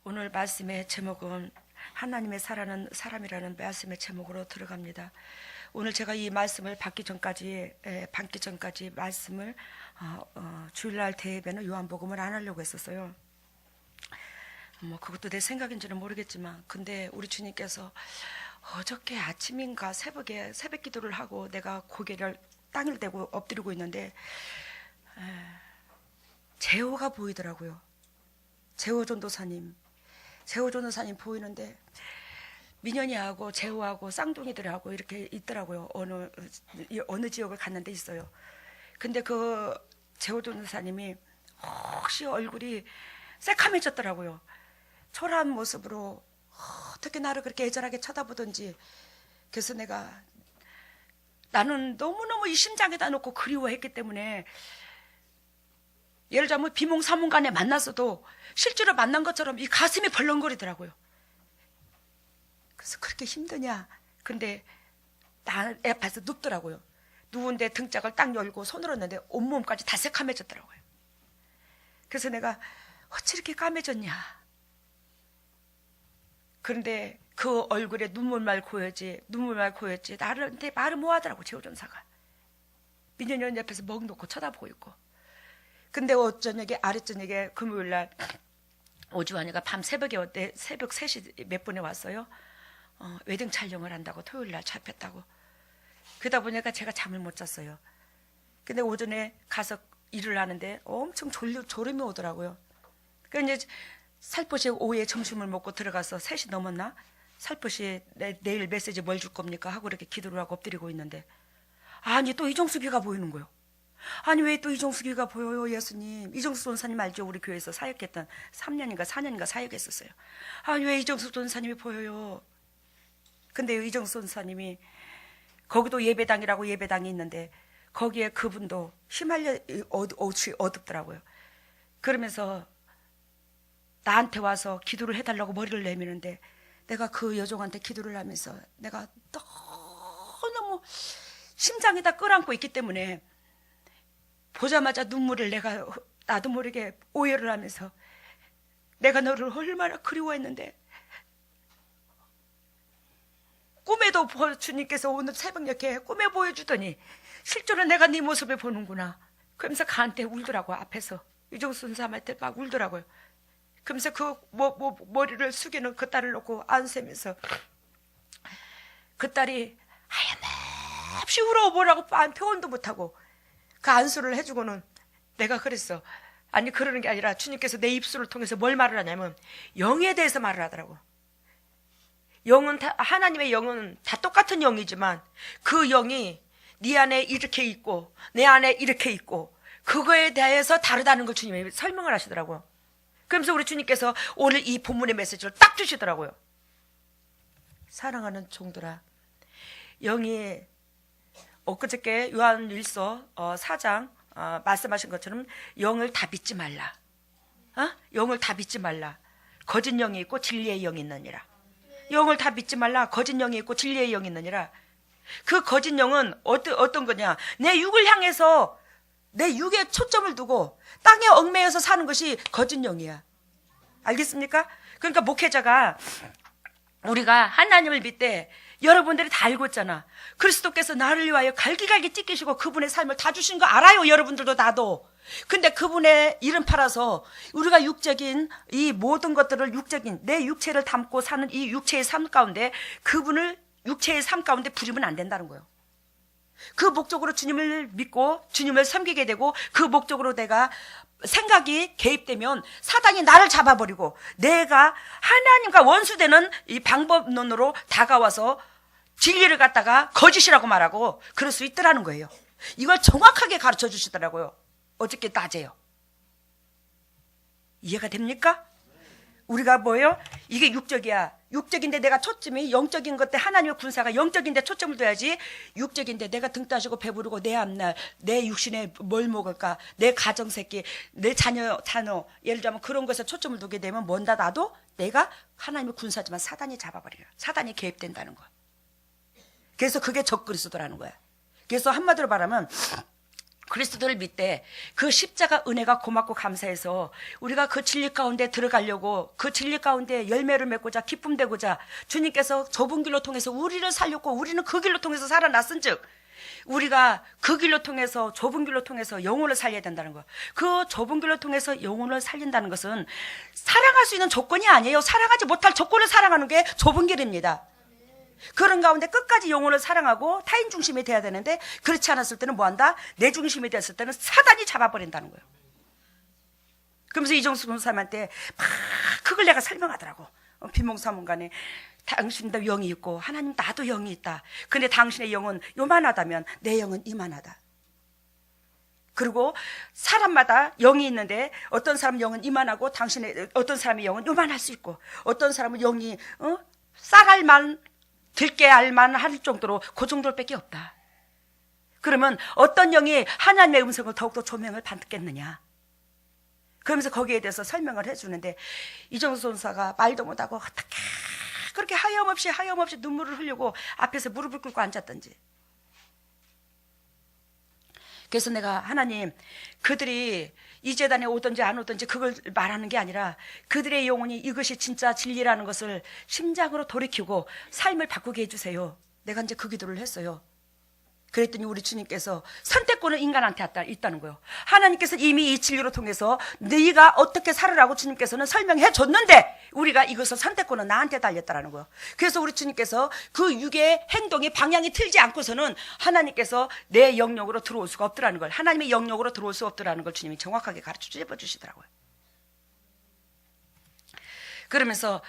오늘 말씀의 제목은 하나님의 사랑하는 사람이라는 말씀의 제목으로 들어갑니다. 오늘 제가 이 말씀을 받기 전까지 말씀을 주일날 대예배는 요한복음을 안 하려고 했었어요. 그것도 내 생각인지는 모르겠지만, 근데 우리 주님께서 어저께 아침인가 새벽에 새벽 기도를 하고 내가 고개를 땅을 대고 엎드리고 있는데 제호가 보이더라고요. 제호 전도사님 보이는데 민현이하고 제호하고 쌍둥이들하고 이렇게 있더라고요. 어느 지역을 갔는데 있어요. 근데 그 제호 전도사님이 혹시 얼굴이 새카매졌더라고요. 초라한 모습으로 어떻게 나를 그렇게 애절하게 쳐다보던지. 그래서 나는 너무너무 이 심장에다 놓고 그리워했기 때문에, 예를 들자면 비몽사몽간에 만났어도 실제로 만난 것처럼 이 가슴이 벌렁거리더라고요. 그래서 그렇게 힘드냐? 근데 나 앞에서 눕더라고요. 누운데 등짝을 딱 열고 손을 었는데 온몸까지 다 새카매졌더라고요. 그래서 내가 어찌 이렇게 까매졌냐? 그런데 그 얼굴에 눈물만 고였지 나한테 말을 뭐 하더라고. 제호전사가 민현이 언니 옆에서 먹 놓고 쳐다보고 있고. 근데 아랫저녁에 금요일날 오주환이가 밤 새벽에 새벽 3시 몇 분에 왔어요. 웨딩 촬영을 한다고, 토요일날 잡혔다고. 그러다 보니까 제가 잠을 못 잤어요. 근데 오전에 가서 일을 하는데 엄청 졸음이 오더라고요. 그러니까 이제 살포시 오후에 점심을 먹고 들어가서 3시 넘었나? 살포시 내일 메시지 뭘 줄 겁니까? 하고 이렇게 기도를 하고 엎드리고 있는데, 아니 또 이정숙이가 보이는 거예요. 아니 왜 또 이정숙이가 보여요, 예수님? 이정숙 전사님 알죠? 우리 교회에서 사역했던 3년인가 4년인가 사역했었어요. 아니 왜 이정숙 전사님이 보여요? 근데 이정숙 전사님이 거기도 예배당이라고 예배당이 있는데 거기에 그분도 휘말려 어둡더라고요. 그러면서 나한테 와서 기도를 해달라고 머리를 내미는데, 내가 그 여종한테 기도를 하면서 내가 너무 심장에다 끌어안고 있기 때문에 보자마자 눈물을 나도 모르게 오열을 하면서, 내가 너를 얼마나 그리워했는데, 꿈에도 주님께서 오늘 새벽녘에 꿈에 보여주더니 실제로 내가 네 모습을 보는구나. 그러면서 가한테 울더라고. 앞에서 이정순 사람한테 막 울더라고요. 그러면서 그 머리를 숙이는 그 딸을 놓고 안세면서 그 딸이 하염없이 울어보라고 표현도 못하고 그 안수를 해주고는, 내가 그랬어. 아니 그러는 게 아니라 주님께서 내 입술을 통해서 뭘 말을 하냐면 영에 대해서 말을 하더라고. 하나님의 영은 다 똑같은 영이지만 그 영이 네 안에 이렇게 있고 내 안에 이렇게 있고 그거에 대해서 다르다는 걸 주님이 설명을 하시더라고요. 그러면서 우리 주님께서 오늘 이 본문의 메시지를 딱 주시더라고요. 사랑하는 종들아, 영이 엊그저께 요한일서 4장 말씀하신 것처럼 영을 다 믿지 말라. 영을 다 믿지 말라. 거짓 영이 있고 진리의 영이 있느니라. 영을 다 믿지 말라. 거짓 영이 있고 진리의 영이 있느니라. 그 거짓 영은 어떤 거냐? 내 육을 향해서 내 육에 초점을 두고 땅에 얽매여서 사는 것이 거짓 영이야. 알겠습니까? 그러니까 목회자가, 우리가 하나님을 믿되 여러분들이 다 알고 있잖아. 그리스도께서 나를 위하여 갈기갈기 찢기시고 그분의 삶을 다 주신 거 알아요. 여러분들도 나도. 근데 그분의 이름 팔아서 우리가 육적인 이 모든 것들을, 육적인 내 육체를 담고 사는 이 육체의 삶 가운데 그분을 육체의 삶 가운데 부리면 안 된다는 거예요. 그 목적으로 주님을 믿고 주님을 섬기게 되고 그 목적으로 내가 생각이 개입되면 사단이 나를 잡아버리고 내가 하나님과 원수되는 이 방법론으로 다가와서 진리를 갖다가 거짓이라고 말하고 그럴 수 있더라는 거예요. 이걸 정확하게 가르쳐 주시더라고요. 어저께 낮에요. 이해가 됩니까? 우리가 뭐예요? 이게 육적이야. 육적인데 내가 초점이 영적인 것때 하나님의 군사가 영적인데 초점을 둬야지. 육적인데 내가 등 따시고 배부르고 내 앞날 내 육신에 뭘 먹을까, 내 가정 새끼, 내 자녀 예를 들면 그런 것에 초점을 두게 되면 뭔다 나도 내가 하나님의 군사지만 사단이 잡아버려요. 사단이 개입된다는 거야. 그래서 그게 적그리스도라는 거야. 그래서 한마디로 말하면 그리스도를 믿되 그 십자가 은혜가 고맙고 감사해서 우리가 그 진리 가운데 들어가려고, 그 진리 가운데 열매를 맺고자 기쁨 되고자 주님께서 좁은 길로 통해서 우리를 살렸고 우리는 그 길로 통해서 살아났은즉 우리가 그 길로 통해서, 좁은 길로 통해서 영혼을 살려야 된다는 거예요. 그 좁은 길로 통해서 영혼을 살린다는 것은 사랑할 수 있는 조건이 아니에요. 사랑하지 못할 조건을 사랑하는 게 좁은 길입니다. 그런 가운데 끝까지 영혼을 사랑하고 타인 중심이 돼야 되는데, 그렇지 않았을 때는 뭐한다? 내 중심이 됐을 때는 사단이 잡아버린다는 거예요. 그러면서 이정수 권사님한테 막 그걸 내가 설명하더라고. 비몽사몽간에 당신도 영이 있고 하나님 나도 영이 있다. 근데 당신의 영은 요만하다면 내 영은 이만하다. 그리고 사람마다 영이 있는데 어떤 사람 영은 이만하고 당신의 어떤 사람의 영은 요만할 수 있고, 어떤 사람은 영이 쌀알만 들깨알만 할 정도로 그 정도밖에 없다. 그러면 어떤 영이 하나님의 음성을 더욱더 조명을 받겠느냐. 그러면서 거기에 대해서 설명을 해주는데, 이정수 선사가 말도 못하고 어떻게 그렇게 하염없이 눈물을 흘리고 앞에서 무릎을 꿇고 앉았던지. 그래서 내가 하나님, 그들이 이 재단에 오든지 안 오든지 그걸 말하는 게 아니라 그들의 영혼이 이것이 진짜 진리라는 것을 심장으로 돌이키고 삶을 바꾸게 해주세요. 내가 이제 그 기도를 했어요. 그랬더니 우리 주님께서 선택권은 인간한테 있다는 거예요. 하나님께서 이미 이 진리로 통해서 네가 어떻게 살으라고 주님께서는 설명해 줬는데 우리가 이것을 선택권은 나한테 달렸다는 거예요. 그래서 우리 주님께서 그 육의 행동이 방향이 틀지 않고서는 하나님께서 내 영역으로 들어올 수가 없더라는 걸, 하나님의 영역으로 들어올 수 없더라는 걸 주님이 정확하게 가르쳐 주시더라고요. 그러면서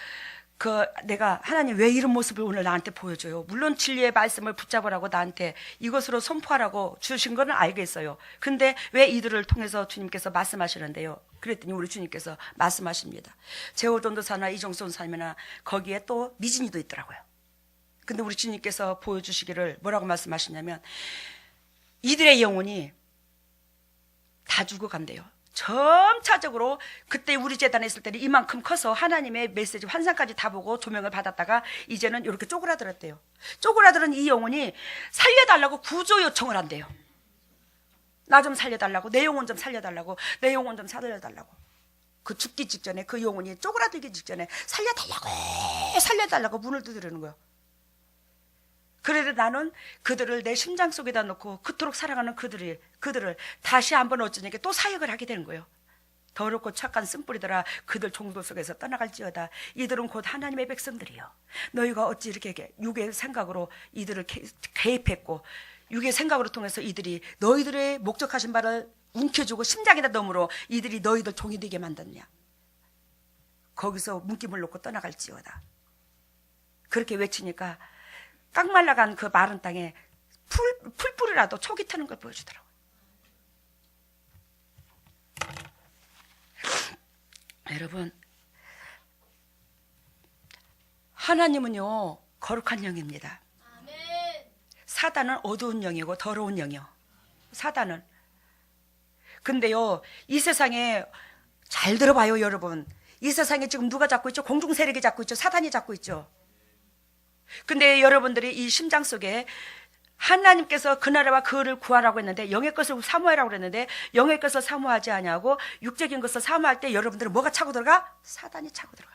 내가 하나님 왜 이런 모습을 오늘 나한테 보여줘요? 물론 진리의 말씀을 붙잡으라고 나한테 이것으로 선포하라고 주신 거는 알겠어요. 근데 왜 이들을 통해서 주님께서 말씀하시는데요? 그랬더니 우리 주님께서 말씀하십니다. 제호전도사나 이정수 선사님이나 거기에 또 미진이도 있더라고요. 근데 우리 주님께서 보여주시기를 뭐라고 말씀하시냐면, 이들의 영혼이 다 죽어간대요. 점차적으로. 그때 우리 재단에 있을 때는 이만큼 커서 하나님의 메시지 환상까지 다 보고 조명을 받았다가 이제는 이렇게 쪼그라들었대요. 쪼그라들은 이 영혼이 살려달라고 구조 요청을 한대요. 나 좀 살려달라고, 내 영혼 좀 살려달라고, 내 영혼 좀 살려달라고. 그 죽기 직전에, 그 영혼이 쪼그라들기 직전에 살려달라고 문을 두드리는 거예요. 그래도 나는 그들을 내 심장 속에다 놓고 그토록 사랑하는 그들을 다시 한번 어쩌니까 또 사역을 하게 되는 거예요. 더럽고 착한 쓴뿌리들아, 그들 종도 속에서 떠나갈지어다. 이들은 곧 하나님의 백성들이요. 너희가 어찌 이렇게 육의 생각으로 이들을 개입했고 육의 생각으로 통해서 이들이 너희들의 목적하신 바를 움켜쥐고 심장에다 넣음으로 이들이 너희들 종이 되게 만드냐. 거기서 문김을 놓고 떠나갈지어다. 그렇게 외치니까 깡말라간 그 마른 땅에 풀뿌리라도 촉이 트는 걸 보여주더라고요. 여러분, 하나님은요 거룩한 영입니다. 사단은 어두운 영이고 더러운 영이요. 사단은. 근데요, 이 세상에 잘 들어봐요 여러분. 이 세상에 지금 누가 잡고 있죠? 공중 세력이 잡고 있죠. 사단이 잡고 있죠. 근데 여러분들이 이 심장 속에 하나님께서 그 나라와 그를 구하라고 했는데 영의 것을 사모하라고 했는데 영의 것을 사모하지 아니하고 육적인 것을 사모할 때 여러분들은 뭐가 차고 들어가? 사단이 차고 들어가.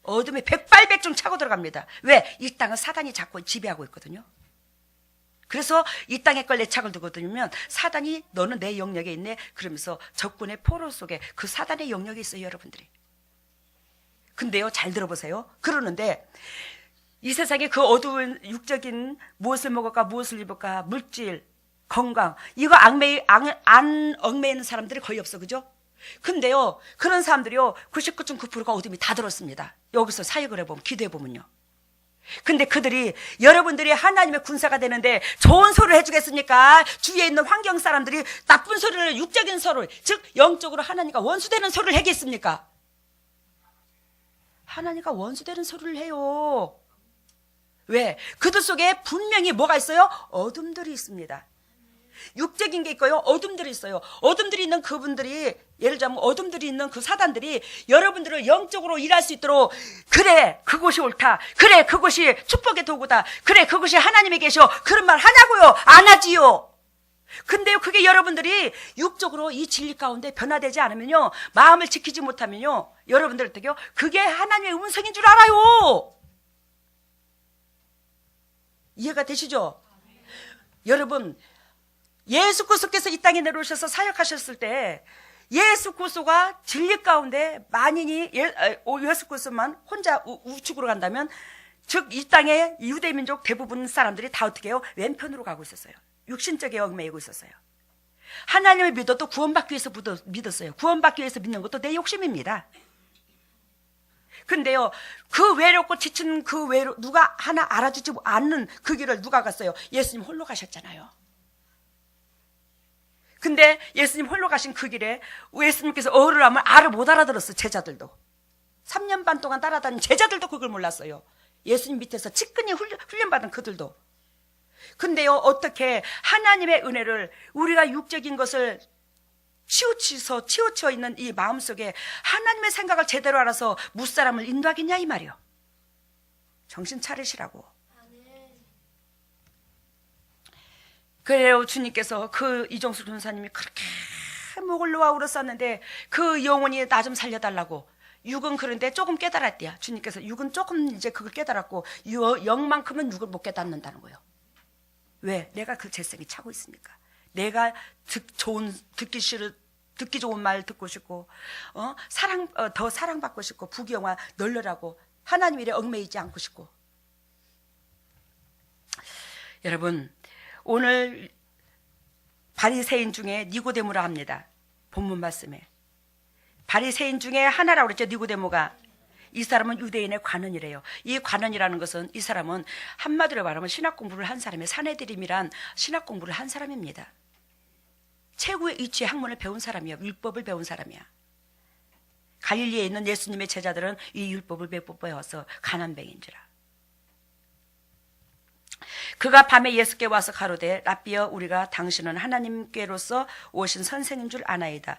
어둠이 백발백중 차고 들어갑니다. 왜? 이 땅은 사단이 잡고 지배하고 있거든요. 그래서 이 땅에 걸 내 착을 두고 들면 사단이 너는 내 영역에 있네 그러면서 적군의 포로 속에 그 사단의 영역에 있어요 여러분들이. 근데요 잘 들어보세요. 그러는데 이 세상에 그 어두운 육적인 무엇을 먹을까 무엇을 입을까 물질 건강 이거 안 얽매이는 사람들이 거의 없어. 그죠? 근데요 그런 사람들이요 99.9%가 어둠이 다 들었습니다. 여기서 사역을 해보면 기도해보면요. 근데 그들이 여러분들이 하나님의 군사가 되는데 좋은 소리를 해주겠습니까? 주위에 있는 환경 사람들이 나쁜 소리를 육적인 소리 즉 영적으로 하나님과 원수되는 소리를 하겠습니까? 하나님과 원수되는 소리를 해요. 왜? 그들 속에 분명히 뭐가 있어요? 어둠들이 있습니다. 육적인 게 있고요 어둠들이 있어요. 어둠들이 있는 그분들이 예를 들자면 어둠들이 있는 그 사단들이 여러분들을 영적으로 일할 수 있도록 그래 그곳이 옳다 그래 그곳이 축복의 도구다 그래 그곳이 하나님이 계셔 그런 말 하냐고요? 안 하지요. 근데요, 그게 여러분들이 육적으로 이 진리 가운데 변화되지 않으면요, 마음을 지키지 못하면요, 여러분들 어떻게요? 그게 하나님의 음성인 줄 알아요. 이해가 되시죠? 여러분, 예수 그리스도께서 이 땅에 내려오셔서 사역하셨을 때 예수 그리스도가 진리 가운데 만인이 예수 그리스도만 혼자 우측으로 간다면, 즉 이 땅의 유대 민족 대부분 사람들이 다 어떻게 해요? 왼편으로 가고 있었어요. 육신적에 얽매이고 있었어요. 하나님을 믿어도 구원받기 위해서 믿었어요. 구원받기 위해서 믿는 것도 내 욕심입니다. 근데요, 그 외롭고 지친 누가 하나 알아주지 않는 그 길을 누가 갔어요? 예수님 홀로 가셨잖아요. 근데 예수님 홀로 가신 그 길에 예수님께서 어를 하면 알을 못 알아들었어요. 제자들도 3년 반 동안 따라다닌 제자들도 그걸 몰랐어요. 예수님 밑에서 치근히 훈련받은 그들도. 근데요, 어떻게 하나님의 은혜를, 우리가 육적인 것을 치우쳐 있는 이 마음속에 하나님의 생각을 제대로 알아서 무사람을 인도하겠냐 이 말이요. 정신 차리시라고. 그래요, 주님께서 그 이종수 전사님이 그렇게 목을 놓아 울었었는데 그 영혼이 나 좀 살려달라고. 육은 그런데 조금 깨달았대요. 주님께서 육은 조금 이제 그걸 깨달았고 영만큼은 육을 못 깨닫는다는 거예요. 왜? 내가 그 재성이 차고 있으니까. 내가 듣기 좋은 말 듣고 싶고, 더 사랑받고 싶고, 부귀영화 널널하고, 하나님 일에 얽매이지 않고 싶고. 여러분, 오늘 바리새인 중에 니고데모라 합니다. 본문 말씀에. 바리새인 중에 하나라고 그랬죠. 니고데모가. 이 사람은 유대인의 관원이래요. 이 관원이라는 것은, 이 사람은 한마디로 말하면 신학 공부를 한 사람의 사내들임이란 신학 공부를 한 사람입니다. 최고의 이치의 학문을 배운 사람이야. 율법을 배운 사람이야. 갈릴리에 있는 예수님의 제자들은 이 율법을 배워서 가난뱅인지라. 그가 밤에 예수께 와서 가로되 라삐여, 우리가 당신은 하나님께로서 오신 선생인 줄 아나이다.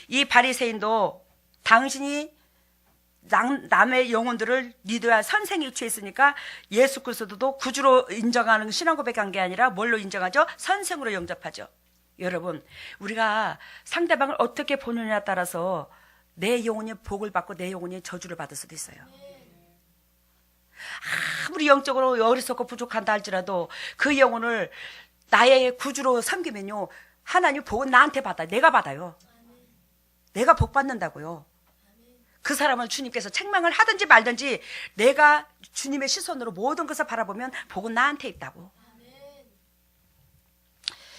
이 바리새인도 당신이 남의 영혼들을 믿어야 선생이 위치해 있으니까 예수 그리스도도 구주로 인정하는 신앙 고백한 게 아니라 뭘로 인정하죠? 선생으로 영접하죠. 여러분, 우리가 상대방을 어떻게 보느냐에 따라서 내 영혼이 복을 받고 내 영혼이 저주를 받을 수도 있어요. 아무리 영적으로 어리석고 부족한다 할지라도 그 영혼을 나의 구주로 섬기면요, 하나님 복은 나한테 받아요. 내가 받아요. 내가 복 받는다고요. 그 사람을 주님께서 책망을 하든지 말든지 내가 주님의 시선으로 모든 것을 바라보면 복은 나한테 있다고.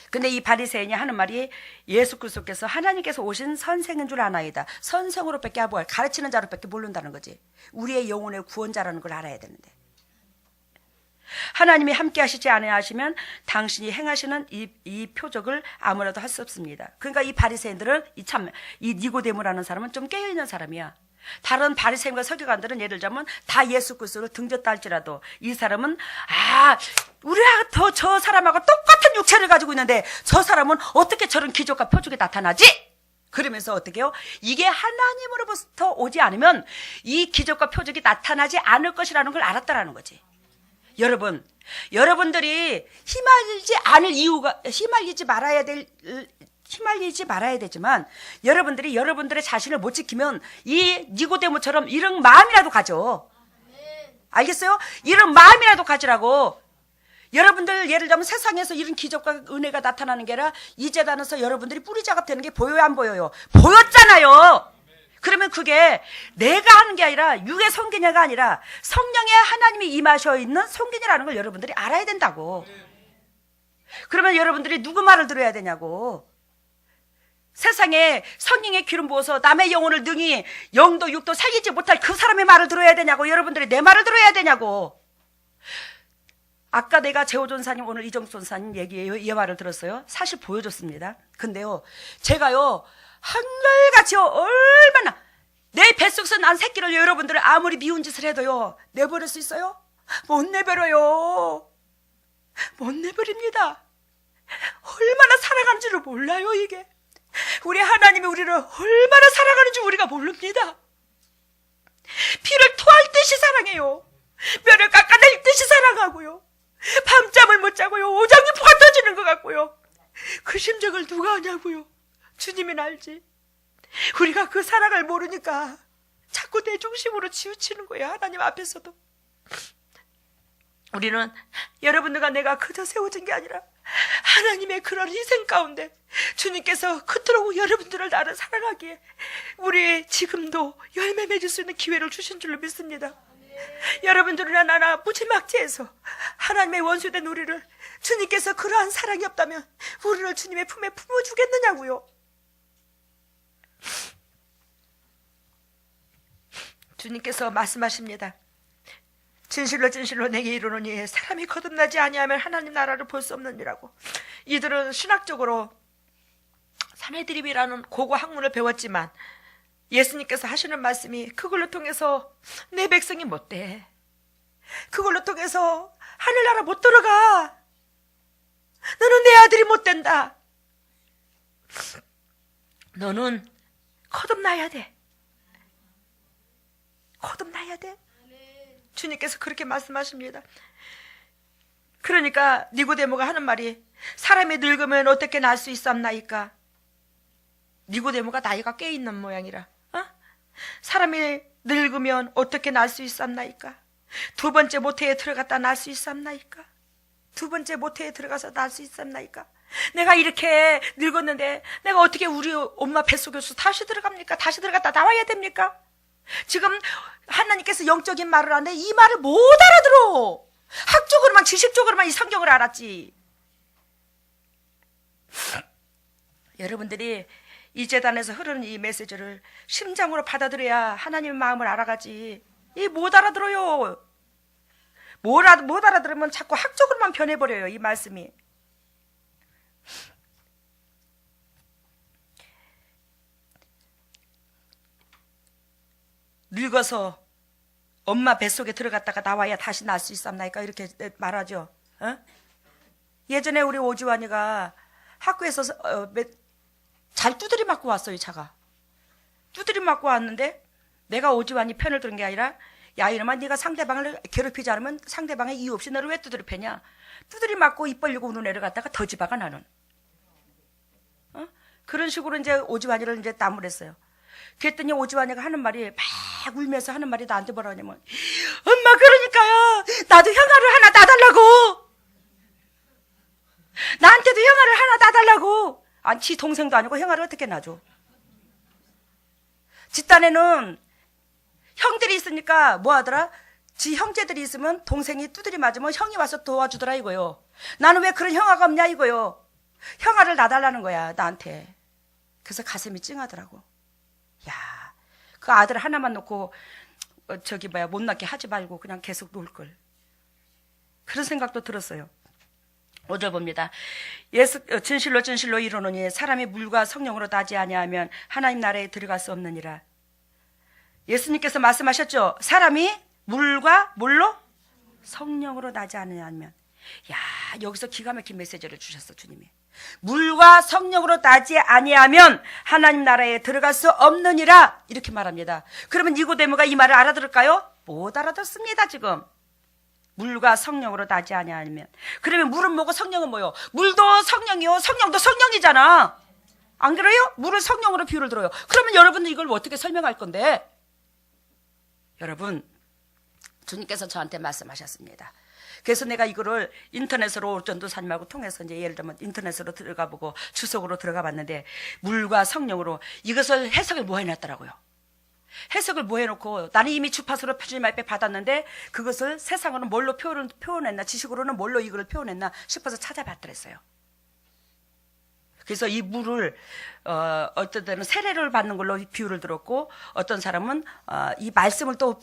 근데 이 바리새인이 하는 말이 예수 그리스도께서 하나님께서 오신 선생인 줄 아나이다. 선생으로밖에 안 보여. 가르치는 자로밖에 모른다는 거지. 우리의 영혼의 구원자라는 걸 알아야 되는데. 하나님이 함께 하시지 아니하시면 당신이 행하시는 이 표적을 아무라도 할 수 없습니다. 그러니까 이 바리새인들은 이 니고데모라는 사람은 좀 깨어있는 사람이야. 다른 바리새인과 서기관들은 예를 들자면 다 예수 그리스도를 등졌다 할지라도 이 사람은 우리가 저 사람하고 똑같은 육체를 가지고 있는데 저 사람은 어떻게 저런 기적과 표적이 나타나지? 그러면서 어떻게 해요? 이게 하나님으로부터 오지 않으면 이 기적과 표적이 나타나지 않을 것이라는 걸 알았다라는 거지. 여러분, 여러분들이 휘말리지 말아야 되지만 여러분들이 여러분들의 자신을 못 지키면 이 니고데모처럼 이런 마음이라도 가져. 알겠어요? 이런 마음이라도 가지라고. 여러분들 예를 들면 세상에서 이런 기적과 은혜가 나타나는 게 아니라 이 재단에서 여러분들이 뿌리 작업되는 게 보여요, 안 보여요? 보였잖아요. 그러면 그게 내가 하는 게 아니라 육의 성기냐가 아니라 성령의 하나님이 임하셔 있는 성기냐라는 걸 여러분들이 알아야 된다고. 그러면 여러분들이 누구 말을 들어야 되냐고. 세상에 성령의 기름 부어서 남의 영혼을 능히 영도 육도 살리지 못할 그 사람의 말을 들어야 되냐고. 여러분들이 내 말을 들어야 되냐고. 아까 내가 제호 전사님, 오늘 이정수 전사님 예화를 들었어요. 사실 보여줬습니다. 근데요, 제가요 한결같이요 얼마나 내 뱃속에서 난 새끼를 여러분들을 아무리 미운 짓을 해도요 내버릴 수 있어요? 못 내버려요. 못 내버립니다. 얼마나 사랑하는지를 몰라요. 이게 우리 하나님이 우리를 얼마나 사랑하는지 우리가 모릅니다. 피를 토할 듯이 사랑해요. 뼈를 깎아낼 듯이 사랑하고요. 밤잠을 못 자고요. 오장육부가 터지는 것 같고요. 그 심정을 누가 아냐고요? 주님이 알지. 우리가 그 사랑을 모르니까 자꾸 내 중심으로 치우치는 거예요. 하나님 앞에서도. 우리는 여러분들과 내가 그저 세워진 게 아니라 하나님의 그런 희생 가운데 주님께서 그토록 여러분들을 나를 사랑하기에 우리 지금도 열매 맺을 수 있는 기회를 주신 줄로 믿습니다. 여러분들이나 나나 무지막지해서 하나님의 원수된 우리를 주님께서 그러한 사랑이 없다면 우리를 주님의 품에 품어주겠느냐고요. 주님께서 말씀하십니다. 진실로 진실로 내게 이르노니 사람이 거듭나지 아니하면 하나님 나라를 볼 수 없느니라고. 이들은 신학적으로 산헤드림이라는 고고 학문을 배웠지만 예수님께서 하시는 말씀이 그걸로 통해서 내 백성이 못돼. 그걸로 통해서 하늘나라 못 들어가. 너는 내 아들이 못 된다. 너는 거듭나야 돼. 거듭나야 돼. 주님께서 그렇게 말씀하십니다. 그러니까 니고데모가 하는 말이 사람이 늙으면 어떻게 날 수 있었나이까. 니고데모가 나이가 꽤 있는 모양이라. 사람이 늙으면 어떻게 날 수 있었나이까. 두 번째 모태에 들어갔다 날 수 있었나이까. 두 번째 모태에 들어가서 날 수 있었나이까. 내가 이렇게 늙었는데 내가 어떻게 우리 엄마 뱃속에서 다시 들어갑니까? 다시 들어갔다 나와야 됩니까? 지금 하나님께서 영적인 말을 하는데 이 말을 못 알아들어. 학적으로만 지식적으로만 이 성경을 알았지. 여러분들이 이 재단에서 흐르는 이 메시지를 심장으로 받아들여야 하나님의 마음을 알아가지. 이 못 알아들어요. 못 알아들으면 자꾸 학적으로만 변해버려요. 이 말씀이. 늙어서 엄마 뱃속에 들어갔다가 나와야 다시 날 수 있었나이까 이렇게 말하죠. 예전에 우리 오지환이가 학교에서 잘 두드리 맞고 왔어요. 차가 두드리 맞고 왔는데 내가 오지환이 편을 들은 게 아니라 야 이놈아 네가 상대방을 괴롭히지 않으면 상대방의 이유 없이 너를 왜 두드리 패냐. 두드리 맞고 입 벌리고 우는 애를 갖다가 더 집어가 나는. 그런 식으로 이제 오지환이를 이제 나무랬어요. 그랬더니 오지환이가 하는 말이 막 울면서 하는 말이 나한테 뭐라 하냐면 엄마 그러니까요 나도 형아를 하나 놔달라고. 나한테도 형아를 하나 놔달라고. 아니 지 동생도 아니고 형아를 어떻게 놔줘. 집단에는 형들이 있으니까 뭐 하더라. 지 형제들이 있으면 동생이 두드리 맞으면 형이 와서 도와주더라 이거요. 나는 왜 그런 형아가 없냐 이거요. 형아를 놔달라는 거야 나한테. 그래서 가슴이 찡하더라고. 야, 그 아들 하나만 놓고 못 낳게 하지 말고 그냥 계속 놀 걸. 그런 생각도 들었어요. 5절 봅니다. 진실로 진실로 이르노니 사람이 물과 성령으로 나지 아니하면 하나님 나라에 들어갈 수 없느니라. 예수님께서 말씀하셨죠. 사람이 물과 뭘로? 성령으로 나지 않으면. 야, 여기서 기가 막힌 메시지를 주셨어 주님이. 물과 성령으로 나지 아니하면 하나님 나라에 들어갈 수 없느니라 이렇게 말합니다. 그러면 니고데모가 이 말을 알아들을까요? 못 알아듣습니다. 지금 물과 성령으로 나지 아니하면. 그러면 물은 뭐고 성령은 뭐요? 물도 성령이요 성령도 성령이잖아. 안 그래요? 물을 성령으로 비유를 들어요. 그러면 여러분은 이걸 어떻게 설명할 건데? 여러분 주님께서 저한테 말씀하셨습니다. 그래서 내가 이거를 인터넷으로 전도사님하고 통해서 이제 예를 들면 인터넷으로 들어가 보고 주석으로 들어가 봤는데 물과 성령으로 이것을 해석을 뭐 해놨더라고요. 해석을 뭐 해놓고 나는 이미 주파수로 주님 앞에 받았는데 그것을 세상으로는 뭘로 표현했나 지식으로는 뭘로 이걸 표현했나 싶어서 찾아봤더랬어요. 그래서 이 물을 어떤 때는 세례를 받는 걸로 비유를 들었고 어떤 사람은 이 말씀을 또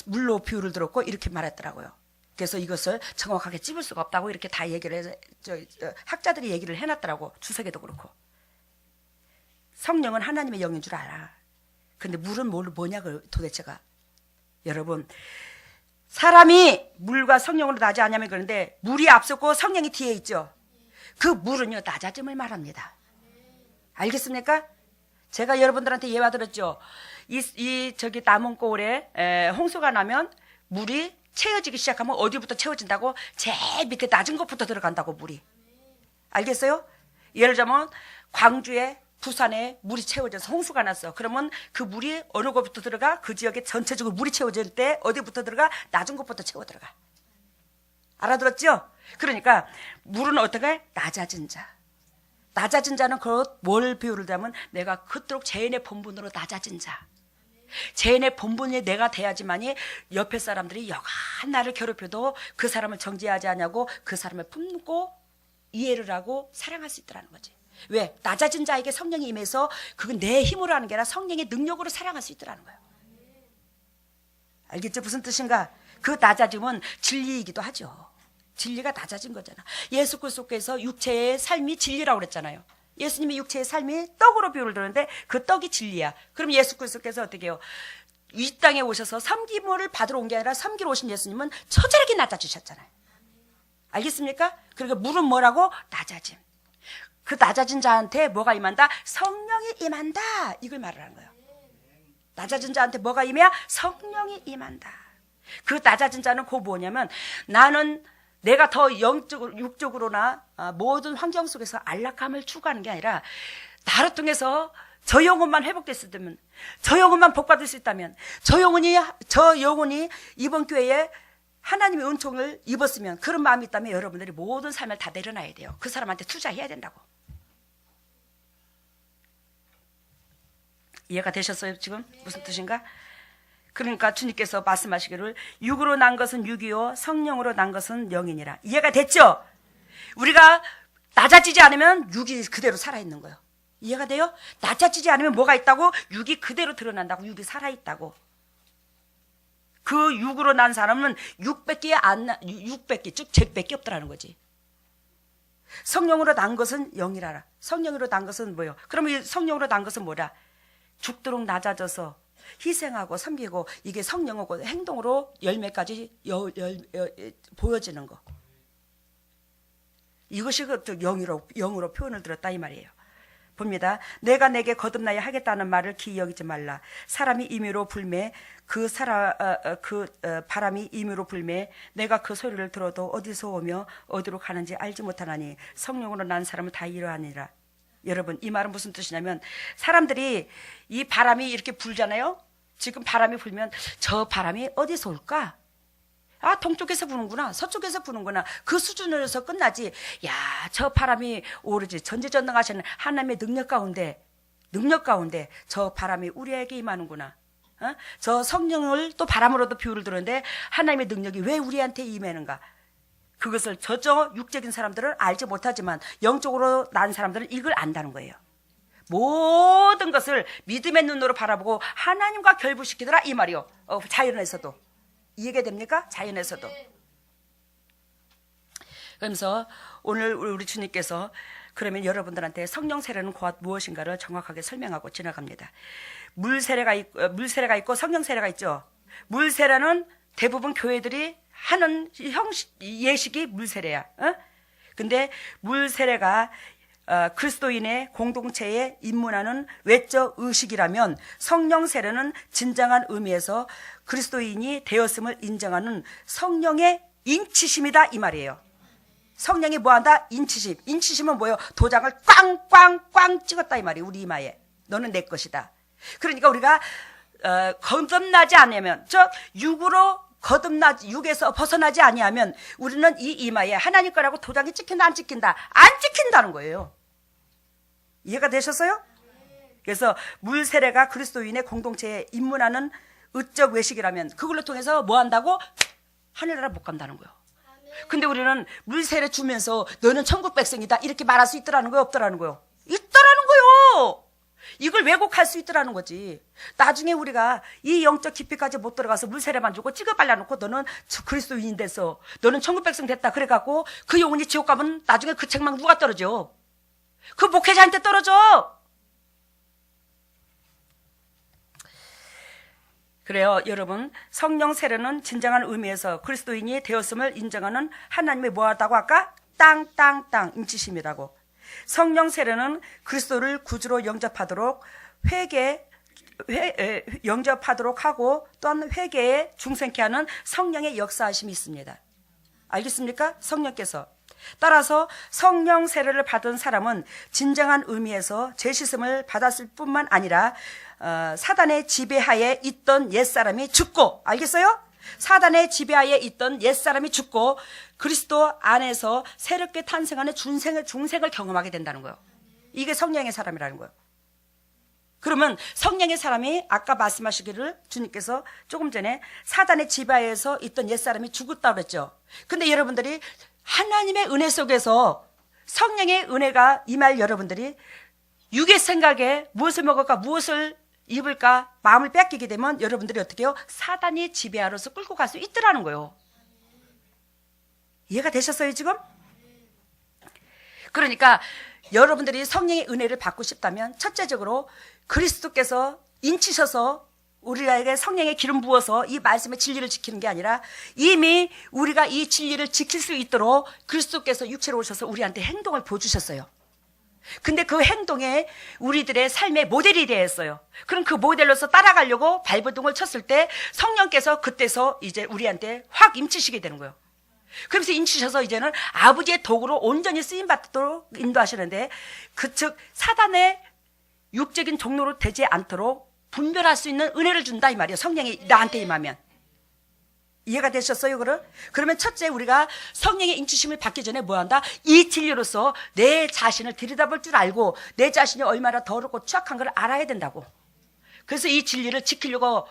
물로 비유를 들었고 이렇게 말했더라고요. 그래서 이것을 정확하게 찝을 수가 없다고 이렇게 다 얘기를 해서 학자들이 얘기를 해놨더라고. 주석에도 그렇고. 성령은 하나님의 영인 줄 알아. 근데 물은 뭐냐고 도대체가. 여러분 사람이 물과 성령으로 나지 않냐면 그런데 물이 앞섰고 성령이 뒤에 있죠. 그 물은요 낮아짐을 말합니다. 알겠습니까? 제가 여러분들한테 예화 들었죠. 저기 남원고을에 홍수가 나면 물이 채워지기 시작하면 어디부터 채워진다고? 제일 밑에 낮은 곳부터 들어간다고 물이. 알겠어요? 예를 들자면 광주에 부산에 물이 채워져서 홍수가 났어. 그러면 그 물이 어느 곳부터 들어가? 그 지역에 전체적으로 물이 채워질 때 어디부터 들어가? 낮은 곳부터 채워 들어가. 알아들었죠? 그러니까 물은 어떻게? 낮아진 자. 낮아진 자는 뭘 비유를 하면 내가 그토록 죄인의 본분으로 낮아진 자. 죄인의 본분이 내가 돼야지만이 옆에 사람들이 여간 나를 괴롭혀도 그 사람을 정죄하지 않냐고 그 사람을 품고 이해를 하고 사랑할 수 있더라는 거지. 왜? 낮아진 자에게 성령이 임해서 그건 내 힘으로 하는 게 아니라 성령의 능력으로 사랑할 수 있더라는 거예요. 알겠죠? 무슨 뜻인가? 그 낮아짐은 진리이기도 하죠. 진리가 낮아진 거잖아. 예수 그리스도께서 육체의 삶이 진리라고 그랬잖아요. 예수님이 육체의 삶이 떡으로 비유를 들었는데 그 떡이 진리야. 그럼 예수 그리스도께서 어떻게 해요? 이 땅에 오셔서 섬김을 받으러 온 게 아니라 섬기러 오신 예수님은 처절하게 낮아지셨잖아요. 알겠습니까? 그러니까 물은 뭐라고? 낮아짐. 그 낮아진 자한테 뭐가 임한다? 성령이 임한다. 이걸 말하는 거예요. 낮아진 자한테 뭐가 임해야? 성령이 임한다. 그 낮아진 자는 그 뭐냐면 나는 내가 더 영적으로 육적으로나 모든 환경 속에서 안락함을 추구하는 게 아니라 나를 통해서 저 영혼만 회복됐으면, 저 영혼만 복받을 수 있다면, 저 영혼이 이번 교회에 하나님의 은총을 입었으면, 그런 마음이 있다면 여러분들이 모든 삶을 다 내려놔야 돼요. 그 사람한테 투자해야 된다고. 이해가 되셨어요? 지금 무슨 뜻인가? 그러니까 주님께서 말씀하시기를 육으로 난 것은 육이요 성령으로 난 것은 영이니라. 이해가 됐죠? 우리가 낮아지지 않으면 육이 그대로 살아있는 거예요. 이해가 돼요? 낮아지지 않으면 뭐가 있다고? 육이 그대로 드러난다고. 육이 살아있다고. 그 육으로 난 사람은 600개 즉 죄밖에 없더라는 거지. 성령으로 난 것은 영이라라. 성령으로 난 것은 뭐예요? 그러면 이 성령으로 난 것은 뭐라? 죽도록 낮아져서 희생하고 섬기고 이게 성령하고 행동으로 열매까지 보여지는 거. 이것이 영으로 표현을 들었다 이 말이에요. 봅니다. 내가 내게 거듭나야 하겠다는 말을 기이 여기지 말라. 사람이 임의로 불매 바람이 임의로 불매 내가 그 소리를 들어도 어디서 오며 어디로 가는지 알지 못하나니 성령으로 난 사람은 다 이러하니라. 여러분 이 말은 무슨 뜻이냐면 사람들이 이 바람이 이렇게 불잖아요. 지금 바람이 불면 저 바람이 어디서 올까? 아 동쪽에서 부는구나 서쪽에서 부는구나 그 수준으로서 끝나지. 야 저 바람이 오르지 전지전능하시는 하나님의 능력 가운데 저 바람이 우리에게 임하는구나. 저 성령을 또 바람으로도 비유를 들었는데 하나님의 능력이 왜 우리한테 임하는가. 그것을 저쪽 육적인 사람들은 알지 못하지만 영적으로 난 사람들은 이걸 안다는 거예요. 모든 것을 믿음의 눈으로 바라보고 하나님과 결부시키더라 이 말이요. 자연에서도. 이해가 됩니까? 자연에서도. 그러면서 오늘 우리 주님께서 그러면 여러분들한테 성령 세례는 곧 무엇인가를 정확하게 설명하고 지나갑니다. 물 세례가 있고 성령 세례가 있죠. 물 세례는 대부분 교회들이 하는 예식이 물 세례야. 근데 물 세례가 그리스도인의 공동체에 입문하는 외적 의식이라면 성령 세례는 진정한 의미에서 그리스도인이 되었음을 인정하는 성령의 인치심이다 이 말이에요. 성령이 뭐한다? 인치심. 인치심은 뭐예요? 도장을 꽝꽝꽝 찍었다 이 말이에요. 우리 이마에. 너는 내 것이다. 그러니까 우리가 거듭나지 않으면 육에서 벗어나지 아니하면 우리는 이 이마에 하나님 거라고 도장이 찍힌다 안 찍힌다? 안 찍힌다는 거예요. 이해가 되셨어요? 그래서 물 세례가 그리스도인의 공동체에 입문하는 의적 외식이라면 그걸로 통해서 뭐 한다고? 하늘나라 못 간다는 거예요. 근데 우리는 물 세례 주면서 너는 천국 백성이다 이렇게 말할 수 있더라는 거예요? 없더라는 거예요? 있더라는 거예요. 이걸 왜곡할 수 있더라는 거지. 나중에 우리가 이 영적 깊이까지 못 들어가서 물 세례만 주고 찍어 발라놓고 너는 그리스도인이 됐어. 너는 천국 백성 됐다. 그래갖고 그 영혼이 지옥 가면 나중에 그 책망 누가 떨어져? 그 목회자한테 떨어져. 그래요 여러분 성령 세례는 진정한 의미에서 그리스도인이 되었음을 인정하는 하나님의 뭐하다고 아까? 땅 인치심이라고. 성령 세례는 그리스도를 구주로 영접하도록 영접하도록 하고 또한 회개에 중생케 하는 성령의 역사하심이 있습니다. 알겠습니까? 성령께서 따라서 성령 세례를 받은 사람은 진정한 의미에서 죄씻음을 받았을 뿐만 아니라 사단의 지배하에 있던 옛사람이 죽고, 알겠어요? 사단의 지배하에 있던 옛사람이 죽고 그리스도 안에서 새롭게 탄생하는 중생을 경험하게 된다는 거예요. 이게 성령의 사람이라는 거예요. 그러면 성령의 사람이 아까 말씀하시기를 주님께서 조금 전에 사단의 지배하에서 있던 옛사람이 죽었다고 그랬죠. 근데 여러분들이 하나님의 은혜 속에서 성령의 은혜가 임할 여러분들이 육의 생각에 무엇을 먹을까 무엇을 입을까 마음을 뺏기게 되면 여러분들이 어떻게 해요? 사단이 지배하로서 끌고 갈 수 있더라는 거예요. 이해가 되셨어요 지금? 그러니까 여러분들이 성령의 은혜를 받고 싶다면 첫째적으로 그리스도께서 인치셔서 우리에게 성령의 기름 부어서 이 말씀의 진리를 지키는 게 아니라 이미 우리가 이 진리를 지킬 수 있도록 그리스도께서 육체로 오셔서 우리한테 행동을 보여주셨어요. 근데 그 행동에 우리들의 삶의 모델이 되었어요. 그럼 그 모델로서 따라가려고 발버둥을 쳤을 때 성령께서 그때서 이제 우리한테 확 임치시게 되는 거예요. 그러면서 인치셔서 이제는 아버지의 도구로 온전히 쓰임받도록 인도하시는데 즉 사단의 육적인 종로로 되지 않도록 분별할 수 있는 은혜를 준다 이 말이에요. 성령이 나한테 임하면. 이해가 되셨어요? 그러면 첫째 우리가 성령의 인치심을 받기 전에 뭐 한다? 이 진리로서 내 자신을 들여다볼 줄 알고 내 자신이 얼마나 더럽고 추악한 걸 알아야 된다고. 그래서 이 진리를 지키려고